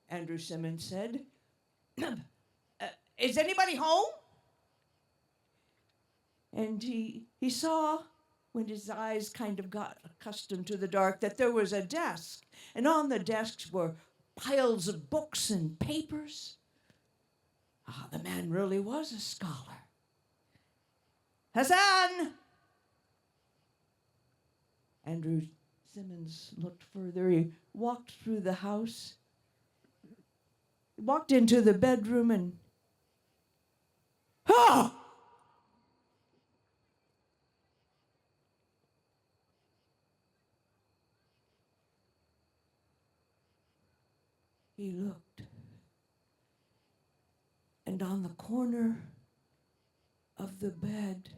Andrew Simmons said. "Is anybody home?" And he saw, when his eyes kind of got accustomed to the dark, that there was a desk. And on the desks were piles of books and papers. The man really was a scholar. "Hassan!" Andrew Simmons looked further. He walked through the house. He walked into the bedroom and... Ah! He looked, and on the corner of the bed,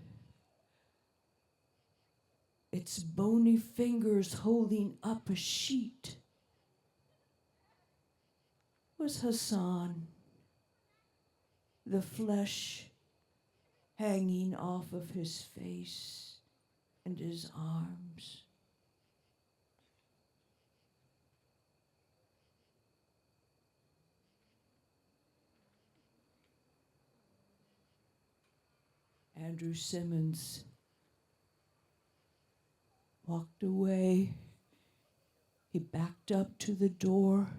its bony fingers holding up a sheet, was Hassan, the flesh hanging off of his face and his arms. Andrew Simmons walked away. He backed up to the door,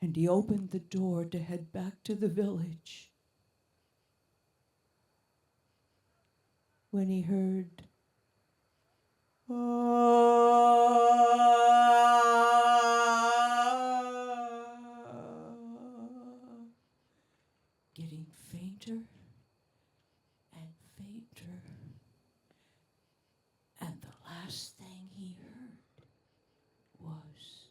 and he opened the door to head back to the village. When he heard, getting fainter and fainter, and the last thing he heard was...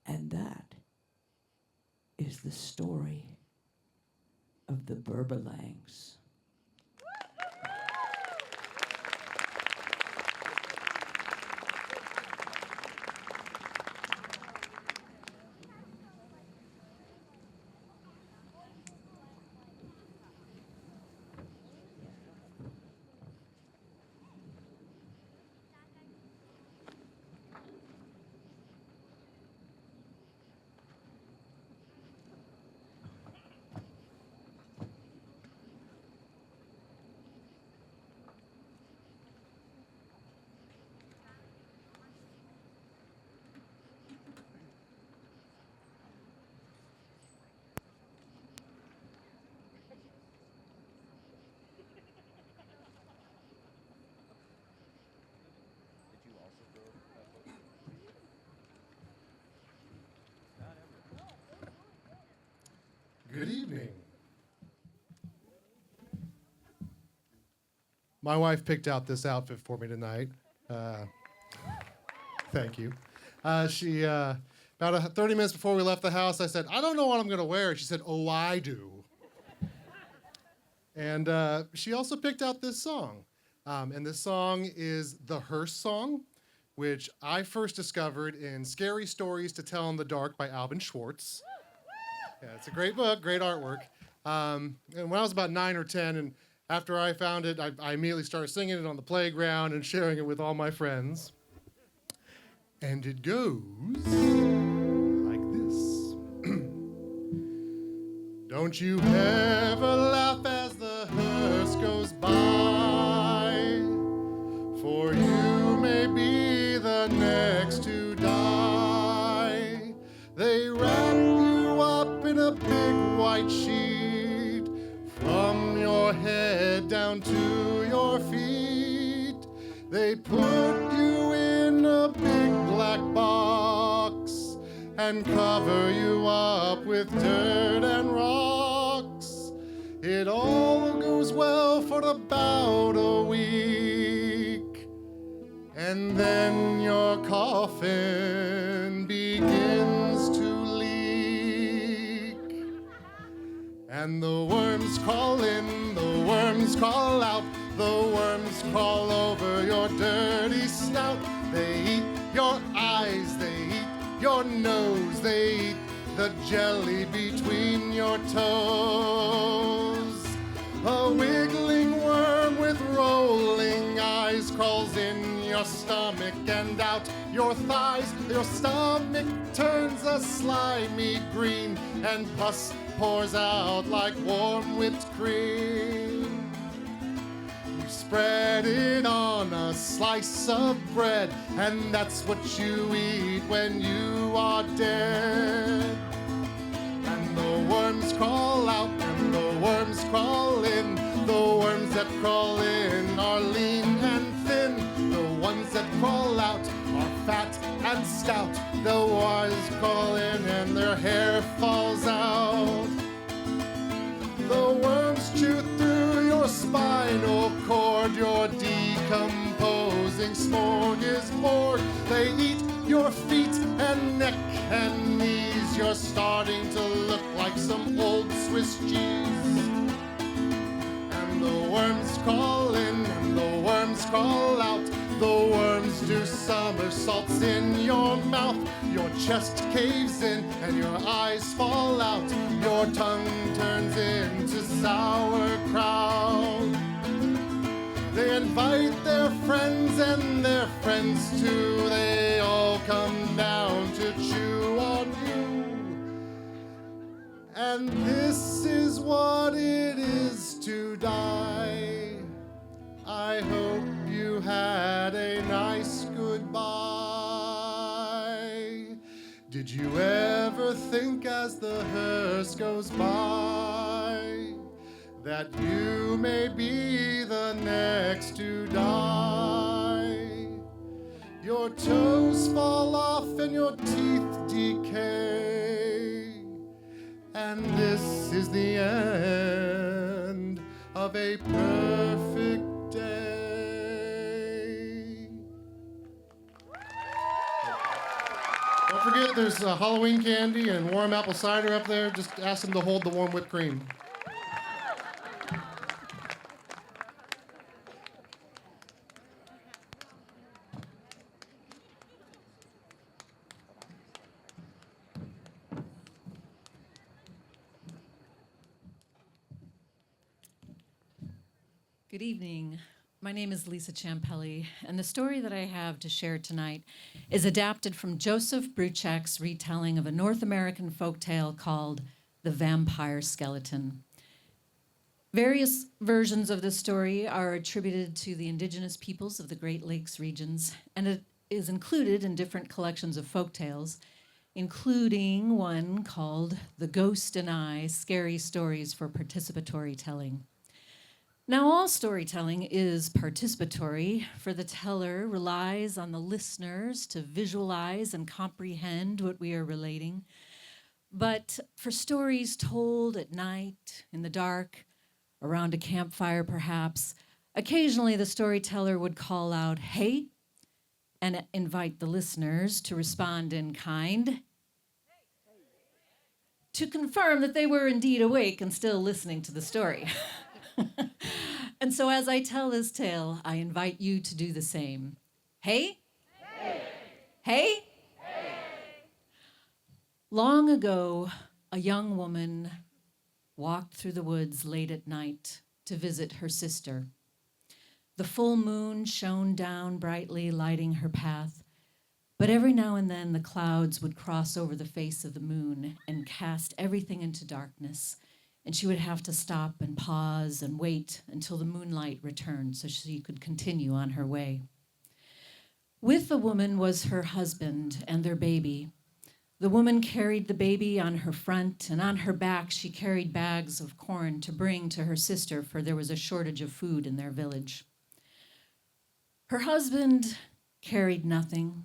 And that is the story of the Burbalangs. Good evening. My wife picked out this outfit for me tonight. Thank you. About 30 minutes before we left the house, I said, I don't know what I'm going to wear. She said, oh, I do. And she also picked out this song. And this song is the Hearst song. which I first discovered in Scary Stories to Tell in the Dark by Alvin Schwartz. Yeah, it's a great book, great artwork. And when I was about 9 or 10, and after I found it, I immediately started singing it on the playground and sharing it with all my friends. And it goes like this. Don't you ever laugh as the hearse goes by, for you may be the next to die. They wrap you up in a big white sheet, from your head down to your feet. They put you in a big black box and cover you up with dirt and rocks. It all goes well for about a week, and then your coffin begins to leak. And the worms crawl in, the worms crawl out, the worms crawl over your dirty snout. They eat your eyes, they eat your nose, they eat the jelly between your toes. A wiggling worm with rolling eyes crawls in your stomach and out your thighs. Your stomach turns a slimy green, and pus pours out like warm whipped cream. You spread it on a slice of bread, and that's what you eat when you are dead. And the worms crawl out, and the worms crawl in. The worms that crawl in are lean and thin. The ones that crawl out are fat and stout. The ones crawl in and their hair falls out. The worms chew through your spinal cord, your decomposing smorgasbord. They eat your feet and neck and knees. You're starting to look like some old Swiss cheese. And the worms crawl in and the worms crawl out. The worms do somersaults in your mouth. Your chest caves in and your eyes fall out. Your tongue turns into sauerkraut. They invite their friends and their friends too. They all come down to chew on you. And this is what it is to die. I hope you had a nice goodbye. Did you ever think as the hearse goes by that you may be the next to die? Your toes fall off and your teeth decay, and this is the end of a perfect day. Don't forget there's Halloween candy and warm apple cider up there. Just ask them to hold the warm whipped cream. Good evening. My name is Lisa Champelli, and the story that I have to share tonight is adapted from Joseph Bruchack's retelling of a North American folktale called The Vampire Skeleton. Various versions of this story are attributed to the indigenous peoples of the Great Lakes regions, and it is included in different collections of folktales, including one called The Ghost and I, Scary Stories for Participatory Telling. Now, all storytelling is participatory, for the teller relies on the listeners to visualize and comprehend what we are relating. But for stories told at night, in the dark, around a campfire perhaps, occasionally the storyteller would call out, "Hey," and invite the listeners to respond in kind, to confirm that they were indeed awake and still listening to the story. And so as I tell this tale, I invite you to do the same. Hey? Hey. Hey? Long ago, a young woman walked through the woods late at night to visit her sister. The full moon shone down brightly, lighting her path. But every now and then the clouds would cross over the face of the moon and cast everything into darkness, and she would have to stop and pause and wait until the moonlight returned so she could continue on her way. With the woman was her husband and their baby. The woman carried the baby on her front, and on her back she carried bags of corn to bring to her sister, for there was a shortage of food in their village. Her husband carried nothing.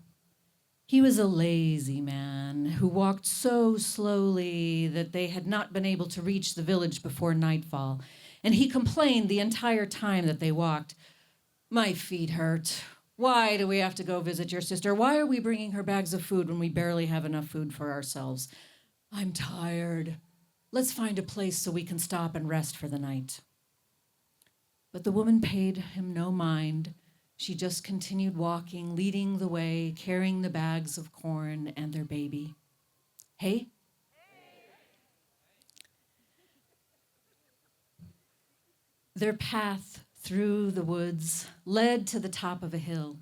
He was a lazy man who walked so slowly that they had not been able to reach the village before nightfall, and he complained the entire time that they walked. "My feet hurt. Why do we have to go visit your sister? Why are we bringing her bags of food when we barely have enough food for ourselves? I'm tired. Let's find a place so we can stop and rest for the night." But the woman paid him no mind. She just continued walking, leading the way, carrying the bags of corn and their baby. Hey? Their path through the woods led to the top of a hill.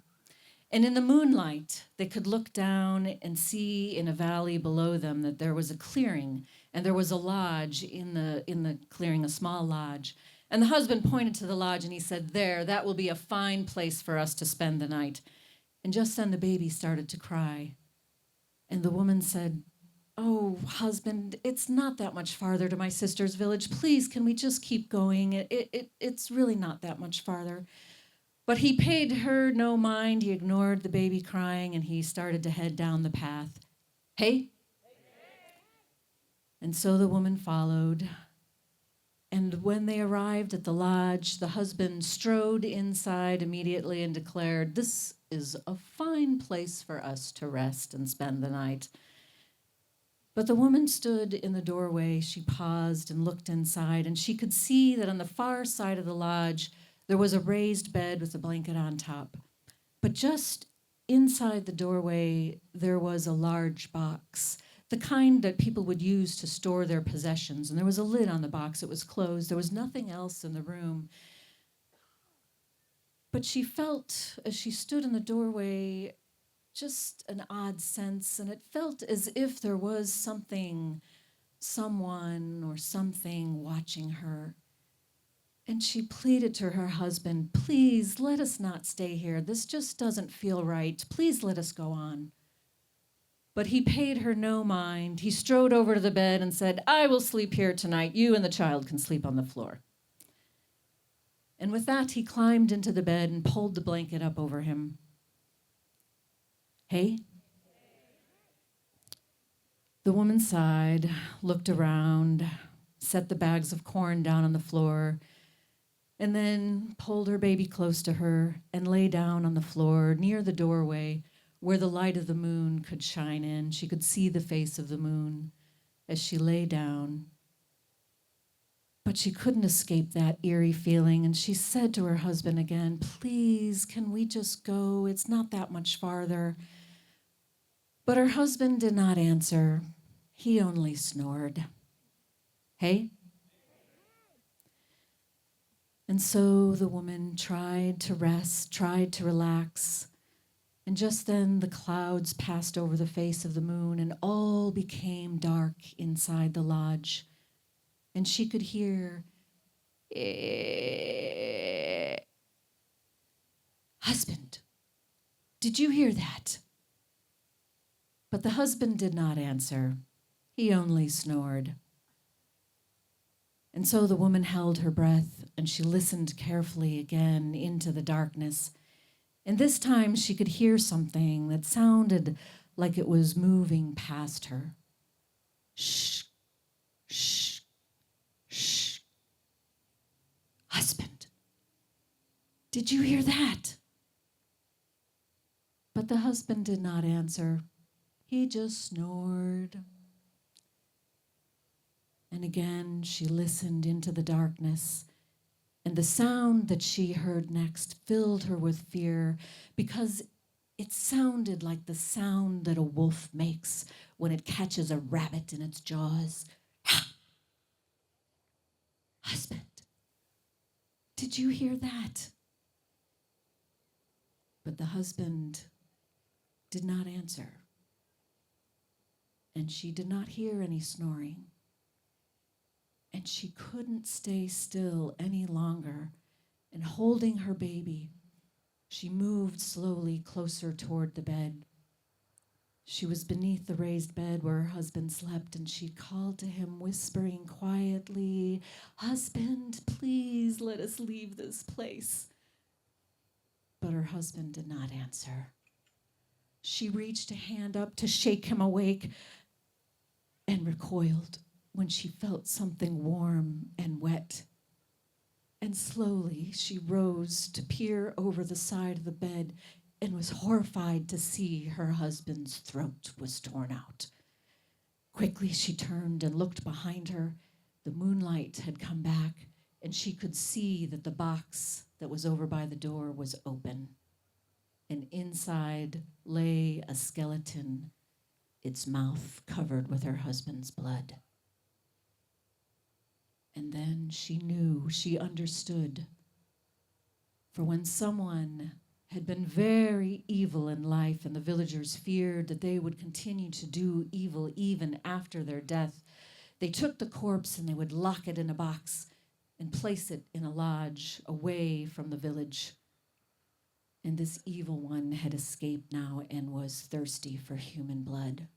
And in the moonlight, they could look down and see in a valley below them that there was a clearing, and there was a lodge in the clearing, a small lodge. And the husband pointed to the lodge and he said, "There, that will be a fine place for us to spend the night." And just then the baby started to cry. And the woman said, "Oh, husband, it's not that much farther to my sister's village. Please, can we just keep going? It's really not that much farther." But he paid her no mind. He ignored the baby crying and he started to head down the path. Hey? And so the woman followed. And when they arrived at the lodge, the husband strode inside immediately and declared, "This is a fine place for us to rest and spend the night." But the woman stood in the doorway. She paused and looked inside, and she could see that on the far side of the lodge, there was a raised bed with a blanket on top. But just inside the doorway, there was a large box, the kind that people would use to store their possessions. And there was a lid on the box. It was closed. There was nothing else in the room. But she felt, as she stood in the doorway, just an odd sense, and it felt as if there was something, someone or something watching her. And she pleaded to her husband, "Please, let us not stay here. This just doesn't feel right. Please let us go on." But he paid her no mind. He strode over to the bed and said, "I will sleep here tonight. You and the child can sleep on the floor." And with that, he climbed into the bed and pulled the blanket up over him. Hey? The woman sighed, looked around, set the bags of corn down on the floor, and then pulled her baby close to her and lay down on the floor near the doorway where the light of the moon could shine in. She could see the face of the moon as she lay down. But she couldn't escape that eerie feeling, and she said to her husband again, "Please, can we just go? It's not that much farther." But her husband did not answer. He only snored. Hey? And so the woman tried to rest, tried to relax. And just then the clouds passed over the face of the moon and all became dark inside the lodge. And she could hear, "Husband, did you hear that?" But the husband did not answer. He only snored. And so the woman held her breath and she listened carefully again into the darkness. And this time she could hear something that sounded like it was moving past her. Shh, shh, shh. "Husband, did you hear that?" But the husband did not answer. He just snored. And again she listened into the darkness. And the sound that she heard next filled her with fear, because It sounded like the sound that a wolf makes when it catches a rabbit in its jaws. Husband, did you hear that? But the husband did not answer, and she did not hear any snoring, and she couldn't stay still any longer, and holding her baby, she moved slowly closer toward the bed. She was beneath the raised bed where her husband slept, and she called to him, whispering quietly, "Husband, please let us leave this place." But her husband did not answer. She reached a hand up to shake him awake and recoiled when she felt something warm and wet. And slowly she rose to peer over the side of the bed and was horrified to see her husband's throat was torn out. Quickly she turned and looked behind her. The moonlight had come back, and she could see that the box that was over by the door was open. And inside lay a skeleton, its mouth covered with her husband's blood. And then she knew, she understood. For when someone had been very evil in life and the villagers feared that they would continue to do evil even after their death, they took the corpse and they would lock it in a box and place it in a lodge away from the village. And this evil one had escaped now and was thirsty for human blood.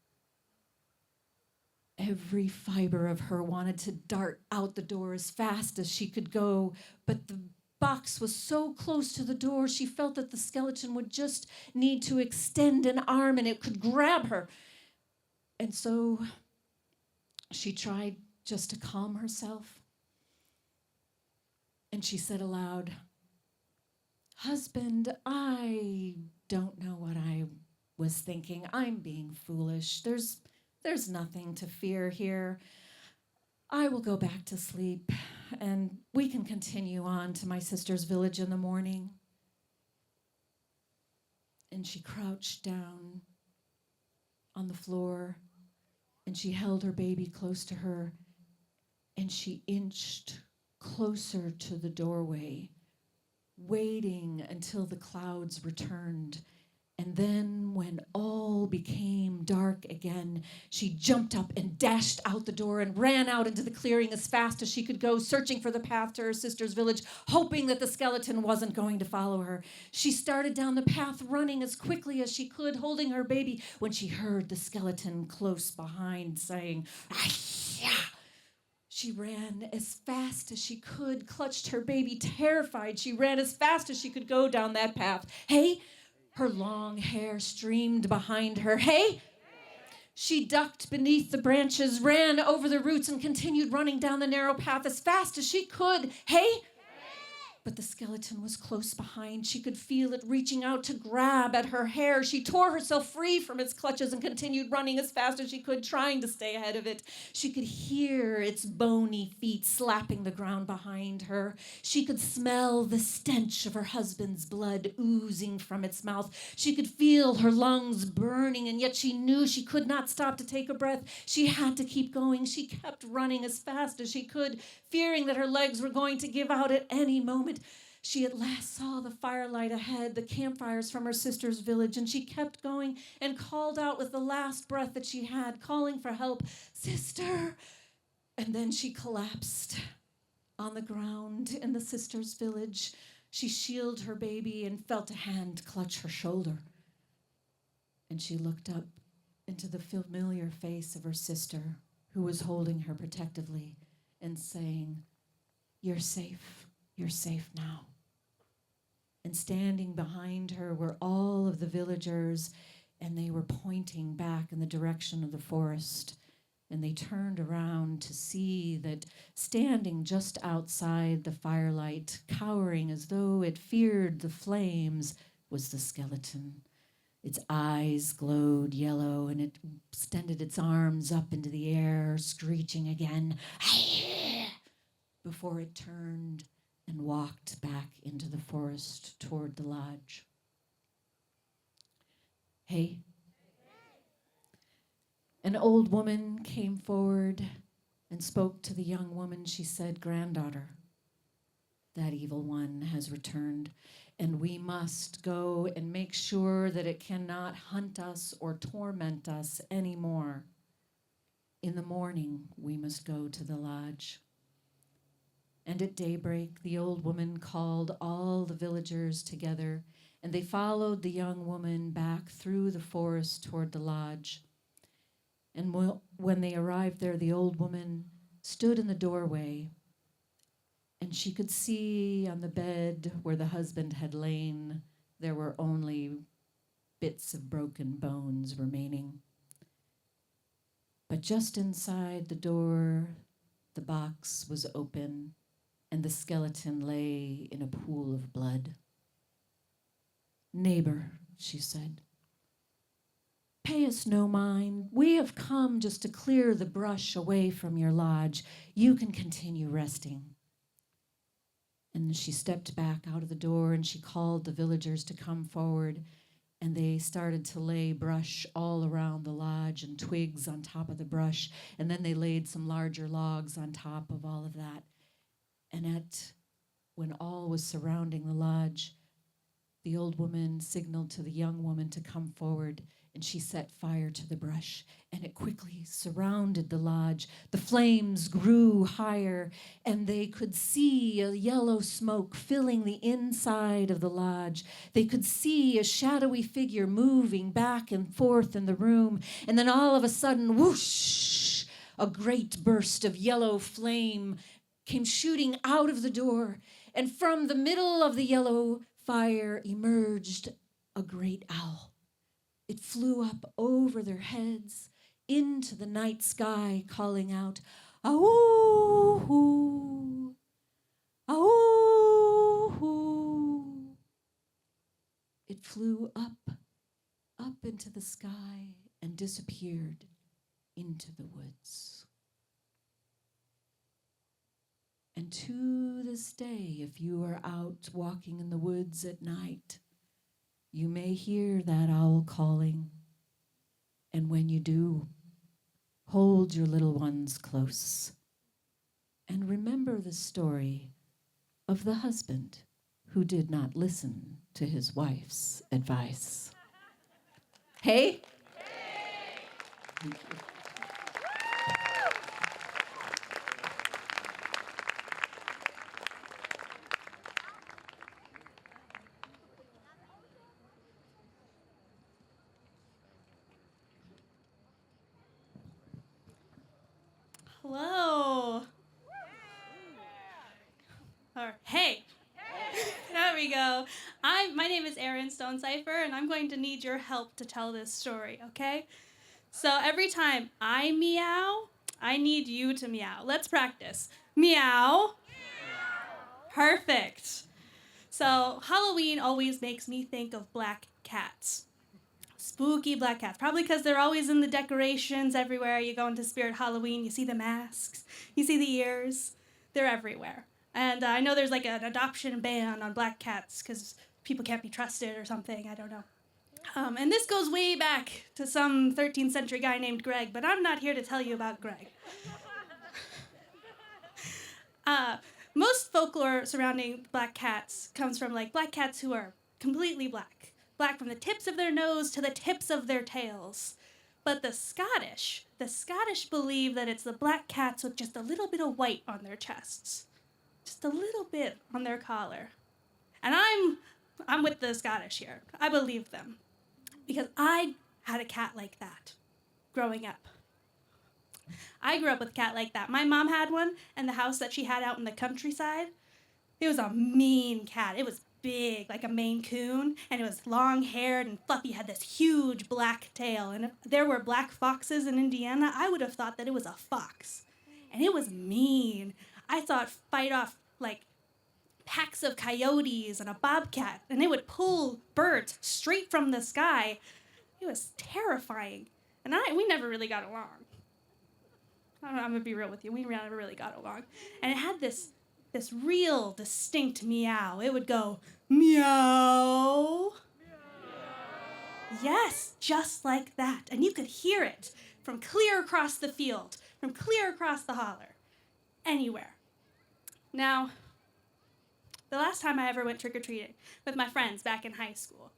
Every fiber of her wanted to dart out the door as fast as she could go, but the box was so close to the door, she felt that the skeleton would just need to extend an arm and it could grab her. And so she tried just to calm herself. And she said aloud, "Husband, I don't know what I was thinking. I'm being foolish. There's nothing to fear here. I will go back to sleep, and we can continue on to my sister's village in the morning." And she crouched down on the floor, and she held her baby close to her, and she inched closer to the doorway, waiting until the clouds returned. And then, when all became dark again, she jumped up and dashed out the door and ran out into the clearing as fast as she could go, searching for the path to her sister's village, hoping that the skeleton wasn't going to follow her. She started down the path, running as quickly as she could, holding her baby, when she heard the skeleton close behind saying, "Ay-ya!" She ran as fast as she could, clutched her baby, terrified. She ran as fast as she could go down that path. Hey! Her long hair streamed behind her. Hey! She ducked beneath the branches, ran over the roots, and continued running down the narrow path as fast as she could. Hey! But the skeleton was close behind. She could feel it reaching out to grab at her hair. She tore herself free from its clutches and continued running as fast as she could, trying to stay ahead of it. She could hear its bony feet slapping the ground behind her. She could smell the stench of her husband's blood oozing from its mouth. She could feel her lungs burning, and yet she knew she could not stop to take a breath. She had to keep going. She kept running as fast as she could, fearing that her legs were going to give out at any moment. She at last saw the firelight ahead, the campfires from her sister's village, and she kept going and called out with the last breath that she had, calling for help, "Sister!" And then she collapsed on the ground in the sister's village. She shielded her baby and felt a hand clutch her shoulder. And she looked up into the familiar face of her sister, who was holding her protectively and saying, "You're safe. You're safe now." And standing behind her were all of the villagers, and they were pointing back in the direction of the forest. And they turned around to see that standing just outside the firelight, cowering as though it feared the flames, was the skeleton. Its eyes glowed yellow, and it extended its arms up into the air, screeching again, before it turned and walked back into the forest toward the lodge. Hey? An old woman came forward and spoke to the young woman. She said, "Granddaughter, that evil one has returned, and we must go and make sure that it cannot hunt us or torment us anymore. In the morning, we must go to the lodge." And at daybreak, the old woman called all the villagers together, and they followed the young woman back through the forest toward the lodge. And when they arrived there, the old woman stood in the doorway, and she could see on the bed where the husband had lain, there were only bits of broken bones remaining. But just inside the door, the box was open, and the skeleton lay in a pool of blood. "Neighbor," she said, "pay us no mind. We have come just to clear the brush away from your lodge. You can continue resting." And she stepped back out of the door and she called the villagers to come forward, and they started to lay brush all around the lodge and twigs on top of the brush, and then they laid some larger logs on top of all of that. And when all was surrounding the lodge, the old woman signaled to the young woman to come forward, and she set fire to the brush, and it quickly surrounded the lodge. The flames grew higher, and they could see a yellow smoke filling the inside of the lodge. They could see a shadowy figure moving back and forth in the room, and then all of a sudden, whoosh, a great burst of yellow flame came shooting out of the door, and from the middle of the yellow fire emerged a great owl. It flew up over their heads into the night sky, calling out, "Aoo-hoo! Aoo-hoo!" It flew up into the sky and disappeared into the woods. And to this day, if you are out walking in the woods at night, you may hear that owl calling. And when you do, hold your little ones close and remember the story of the husband who did not listen to his wife's advice. Hey? Thank you. Hello. Or hey. There we go. My name is Erin Stonecipher, and I'm going to need your help to tell this story, okay? So every time I meow, I need you to meow. Let's practice. Meow. Perfect. So Halloween always makes me think of black cats. Spooky black cats. Probably because they're always in the decorations everywhere. You go into Spirit Halloween, you see the masks, you see the ears. They're everywhere. And I know there's like an adoption ban on black cats because people can't be trusted or something. I don't know. And this goes way back to some 13th century guy named Greg, but I'm not here to tell you about Greg. Most folklore surrounding black cats comes from like black cats who are completely black. Black from the tips of their nose to the tips of their tails. But the Scottish believe that it's the black cats with just a little bit of white on their chests. Just a little bit on their collar. And I'm with the Scottish here. I believe them. Because I had a cat like that growing up. I grew up with a cat like that. My mom had one, and the house that she had out in the countryside, it was a mean cat. It was big, like a Maine Coon, and it was long-haired and fluffy, had this huge black tail. And if there were black foxes in Indiana, I would have thought that it was a fox. And it was mean. I saw it fight off, like, packs of coyotes and a bobcat, and it would pull birds straight from the sky. It was terrifying. And we never really got along. I'm going to be real with you. We never really got along. And it had this real distinct meow. It would go, meow. Yes, just like that. And you could hear it from clear across the field, from clear across the holler, anywhere. Now, the last time I ever went trick-or-treating with my friends back in high school,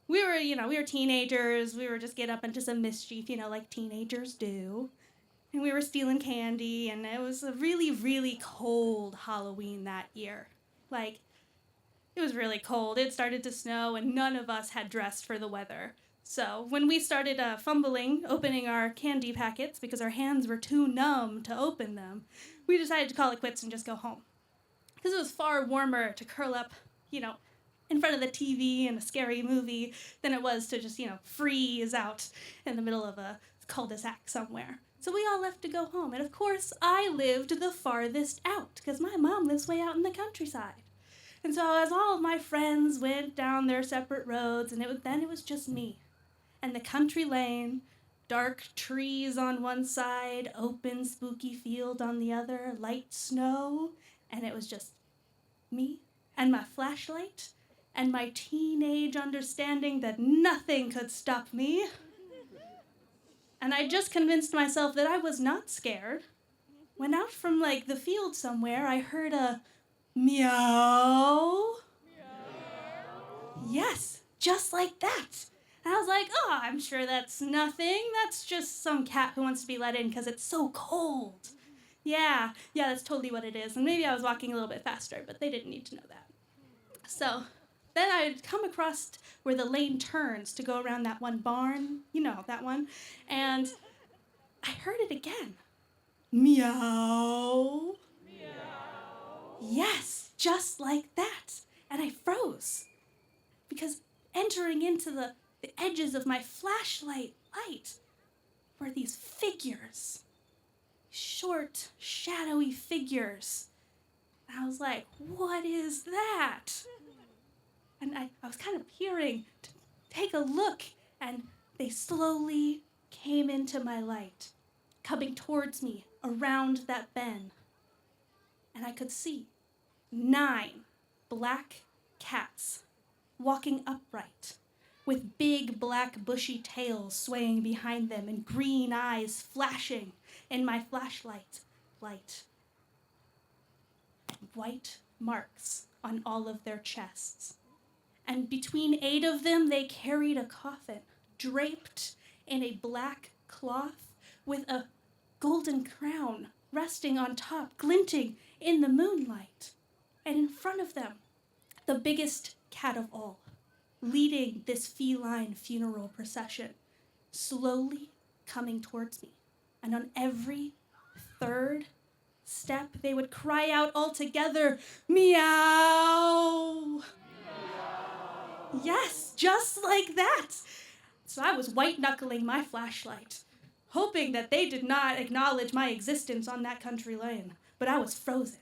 we were teenagers. We were just getting up into some mischief, like teenagers do. And we were stealing candy, and it was a really, really cold Halloween that year. Like, it was really cold. It started to snow, and none of us had dressed for the weather. So when we started fumbling, opening our candy packets because our hands were too numb to open them, we decided to call it quits and just go home. Because it was far warmer to curl up, in front of the TV in a scary movie than it was to just, freeze out in the middle of a cul-de-sac somewhere. So we all left to go home. And of course, I lived the farthest out because my mom lives way out in the countryside. And so as all of my friends went down their separate roads, and it was just me. And the country lane, dark trees on one side, open spooky field on the other, light snow, and it was just me and my flashlight and my teenage understanding that nothing could stop me. And I just convinced myself that I was not scared. When out from the field somewhere, I heard a meow. Yes, just like that. And I was like, oh, I'm sure that's nothing. That's just some cat who wants to be let in because it's so cold. Yeah, that's totally what it is. And maybe I was walking a little bit faster, but they didn't need to know that. So then I'd come across where the lane turns to go around that one barn, that one, and I heard it again. Meow. Meow. Yes, just like that. And I froze because entering into the edges of my flashlight light were these figures. Short, shadowy figures. And I was like, what is that? And I was kind of peering to take a look, and they slowly came into my light, coming towards me around that bend. And I could see 9 black cats walking upright, with big black bushy tails swaying behind them and green eyes flashing in my flashlight light. And white marks on all of their chests. And between 8 of them, they carried a coffin draped in a black cloth with a golden crown resting on top, glinting in the moonlight. And in front of them, the biggest cat of all, leading this feline funeral procession, slowly coming towards me. And on every 3rd step, they would cry out all together, meow! Yes, just like that. So I was white-knuckling my flashlight, hoping that they did not acknowledge my existence on that country lane. But I was frozen.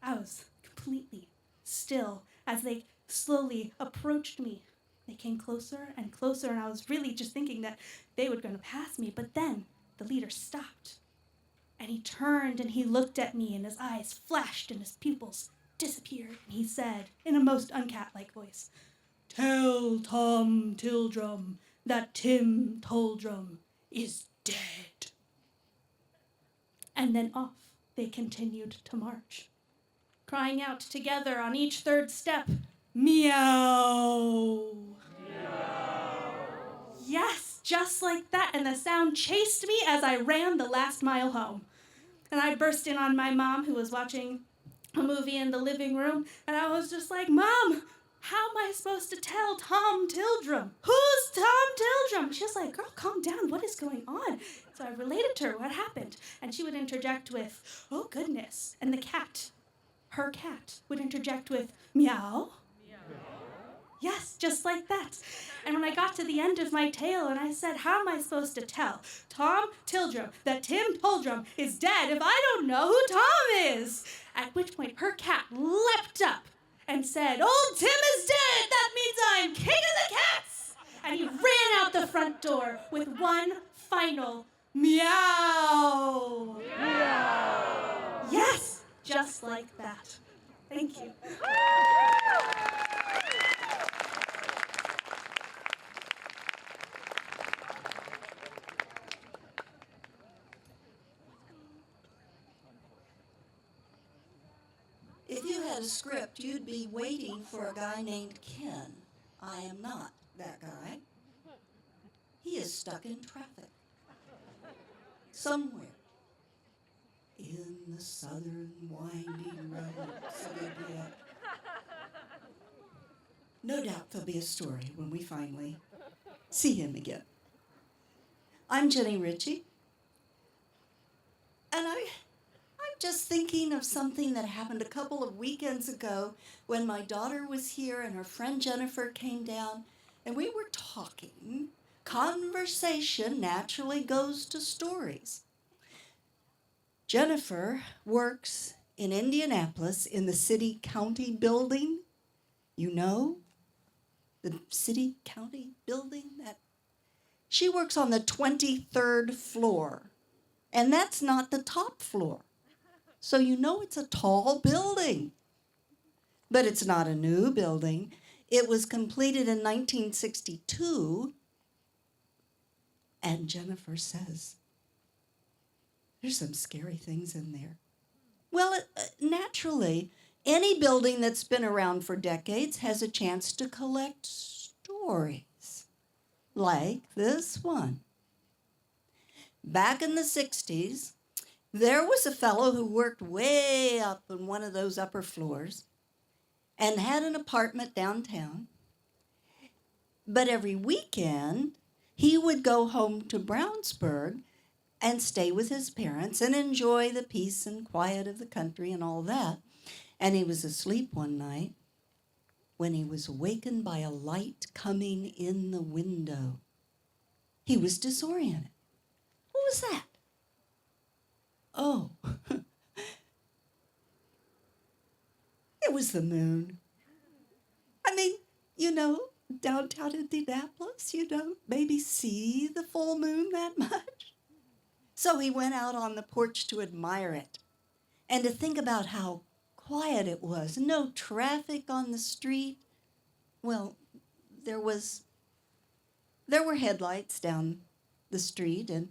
I was completely still as they slowly approached me. They came closer and closer, and I was really just thinking that they were going to pass me. But then the leader stopped, and he turned and he looked at me, and his eyes flashed and his pupils disappeared. And he said, in a most uncat-like voice, "Tell Tom Tildrum that Tim Toldrum is dead." And then off they continued to march, crying out together on each 3rd step, meow. Meow. Yes, just like that. And the sound chased me as I ran the last mile home. And I burst in on my mom, who was watching a movie in the living room, and I was just like, "Mom, how am I supposed to tell Tom Tildrum? Who's Tom Tildrum?" She was like, "Girl, calm down. What is going on?" So I related to her what happened. And she would interject with, "Oh, goodness." And the cat, her cat, would interject with, "Meow." Meow. Yes, just like that. And when I got to the end of my tale and I said, how am I supposed to tell Tom Tildrum that Tim Toldrum is dead if I don't know who Tom is? At which point her cat leapt up and said, "Old Tim is dead! That means I'm king of the cats!" And he ran out the front door with one final meow. Meow. Yes, just like that. Thank you. had a script, you'd be waiting for a guy named Ken. I am not that guy. He is stuck in traffic. Somewhere in the southern winding roads of India. No doubt there'll be a story when we finally see him again. I'm Jenny Ritchie, and I'm just thinking of something that happened a couple of weekends ago when my daughter was here and her friend Jennifer came down, and we were talking. Conversation naturally goes to stories. Jennifer works in Indianapolis in the city-county building. You know, the city-county building that she works on the 23rd floor, and that's not the top floor. So you know it's a tall building. But it's not a new building. It was completed in 1962, and Jennifer says, there's some scary things in there. Well, naturally, any building that's been around for decades has a chance to collect stories, like this one. Back in the 60s, there was a fellow who worked way up on one of those upper floors and had an apartment downtown. But every weekend, he would go home to Brownsburg and stay with his parents and enjoy the peace and quiet of the country and all that. And he was asleep one night when he was awakened by a light coming in the window. He was disoriented. What was that? Oh, it was the moon. I mean, you know, downtown Indianapolis, you don't maybe see the full moon that much. So he went out on the porch to admire it and to think about how quiet it was. No traffic on the street. Well, there were headlights down the street, and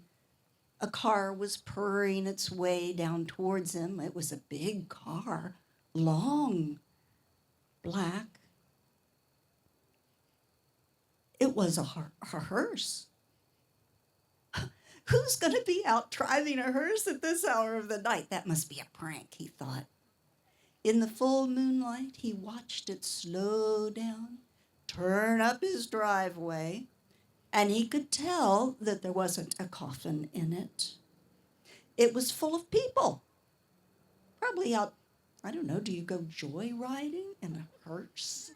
a car was purring its way down towards him. It was a big car, long, black. It was a hearse. Who's going to be out driving a hearse at this hour of the night? That must be a prank, he thought. In the full moonlight, he watched it slow down, turn up his driveway, and he could tell that there wasn't a coffin in it. It was full of people. Probably out, I don't know, do you go joyriding in a hearse?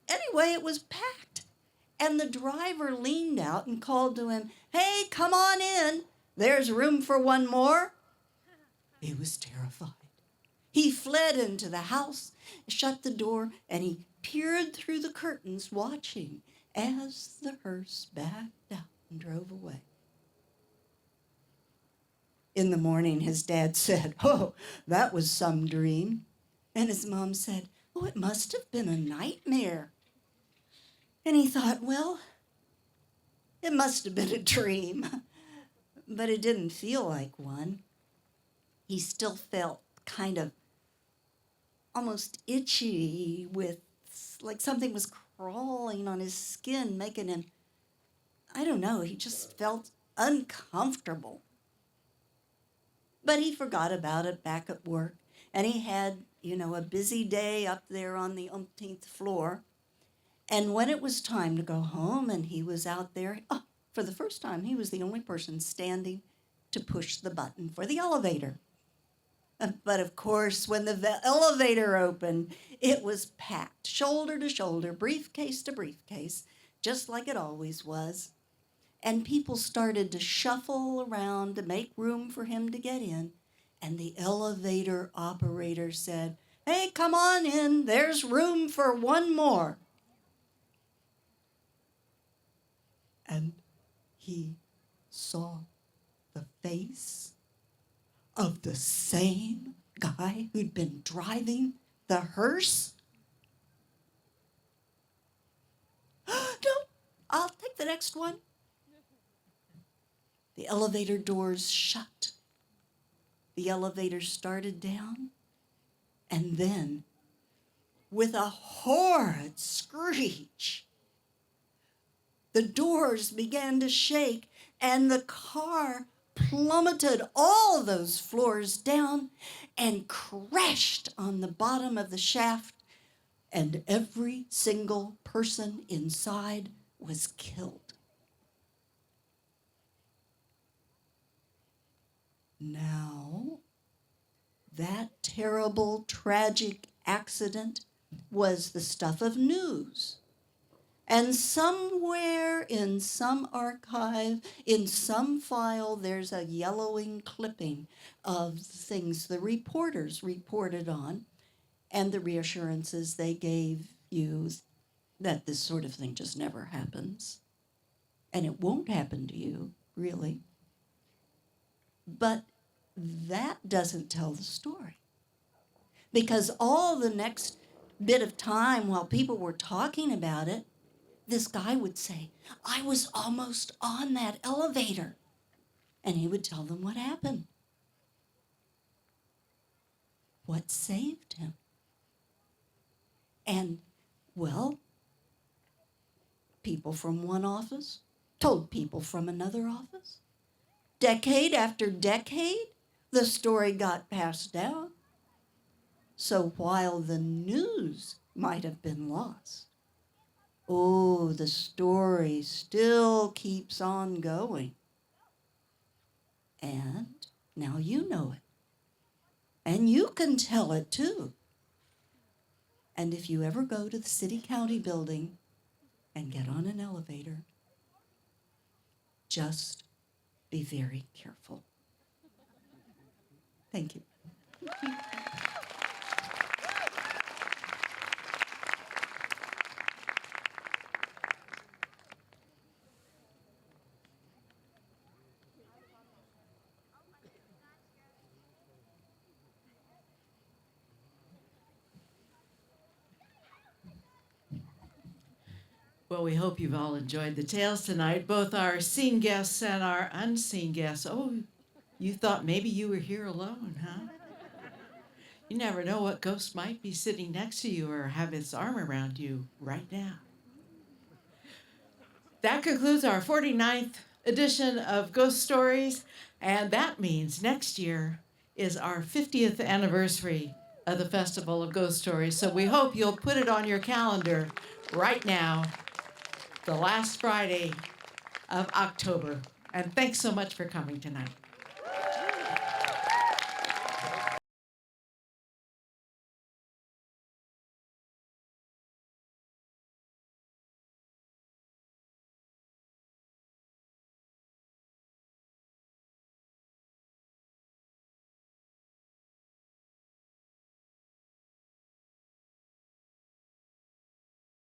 Anyway, it was packed. And the driver leaned out and called to him, "Hey, come on in. There's room for one more." He was terrified. He fled into the house, shut the door, and he peered through the curtains, watching as the hearse backed out and drove away. In the morning, his dad said, "Oh, that was some dream." And his mom said, "Oh, it must have been a nightmare." And he thought, well, it must have been a dream, but it didn't feel like one. He still felt kind of almost itchy, with like something was crawling on his skin, making him, I don't know, he just felt uncomfortable. But he forgot about it back at work, and he had, you know, a busy day up there on the umpteenth floor. And when it was time to go home and he was out there, for the first time, he was the only person standing to push the button for the elevator. But of course, when the elevator opened, it was packed, shoulder to shoulder, briefcase to briefcase, just like it always was. And people started to shuffle around to make room for him to get in. And the elevator operator said, "Hey, come on in. There's room for one more." And he saw the face of the same guy who'd been driving the hearse. No, I'll take the next one. The elevator doors shut. The elevator started down, And then, with a horrid screech, the doors began to shake and the car plummeted all those floors down and crashed on the bottom of the shaft, and every single person inside was killed. Now, that terrible, tragic accident was the stuff of news. And somewhere in some archive, in some file, there's a yellowing clipping of things the reporters reported on and the reassurances they gave you that this sort of thing just never happens. And it won't happen to you, really. But that doesn't tell the story. Because all the next bit of time while people were talking about it, this guy would say, I was almost on that elevator. And he would tell them what happened. What saved him? And, well, people from one office told people from another office. Decade after decade, the story got passed down. So while the news might have been lost, oh, the story still keeps on going. And now you know it. And you can tell it too. And if you ever go to the city-county building and get on an elevator, just be very careful. Thank you. Well, we hope you've all enjoyed the tales tonight, both our seen guests and our unseen guests. Oh, you thought maybe you were here alone, huh? You never know what ghost might be sitting next to you or have its arm around you right now. That concludes our 49th edition of Ghost Stories, and that means next year is our 50th anniversary of the Festival of Ghost Stories. So we hope you'll put it on your calendar right now, the last Friday of October. And thanks so much for coming tonight.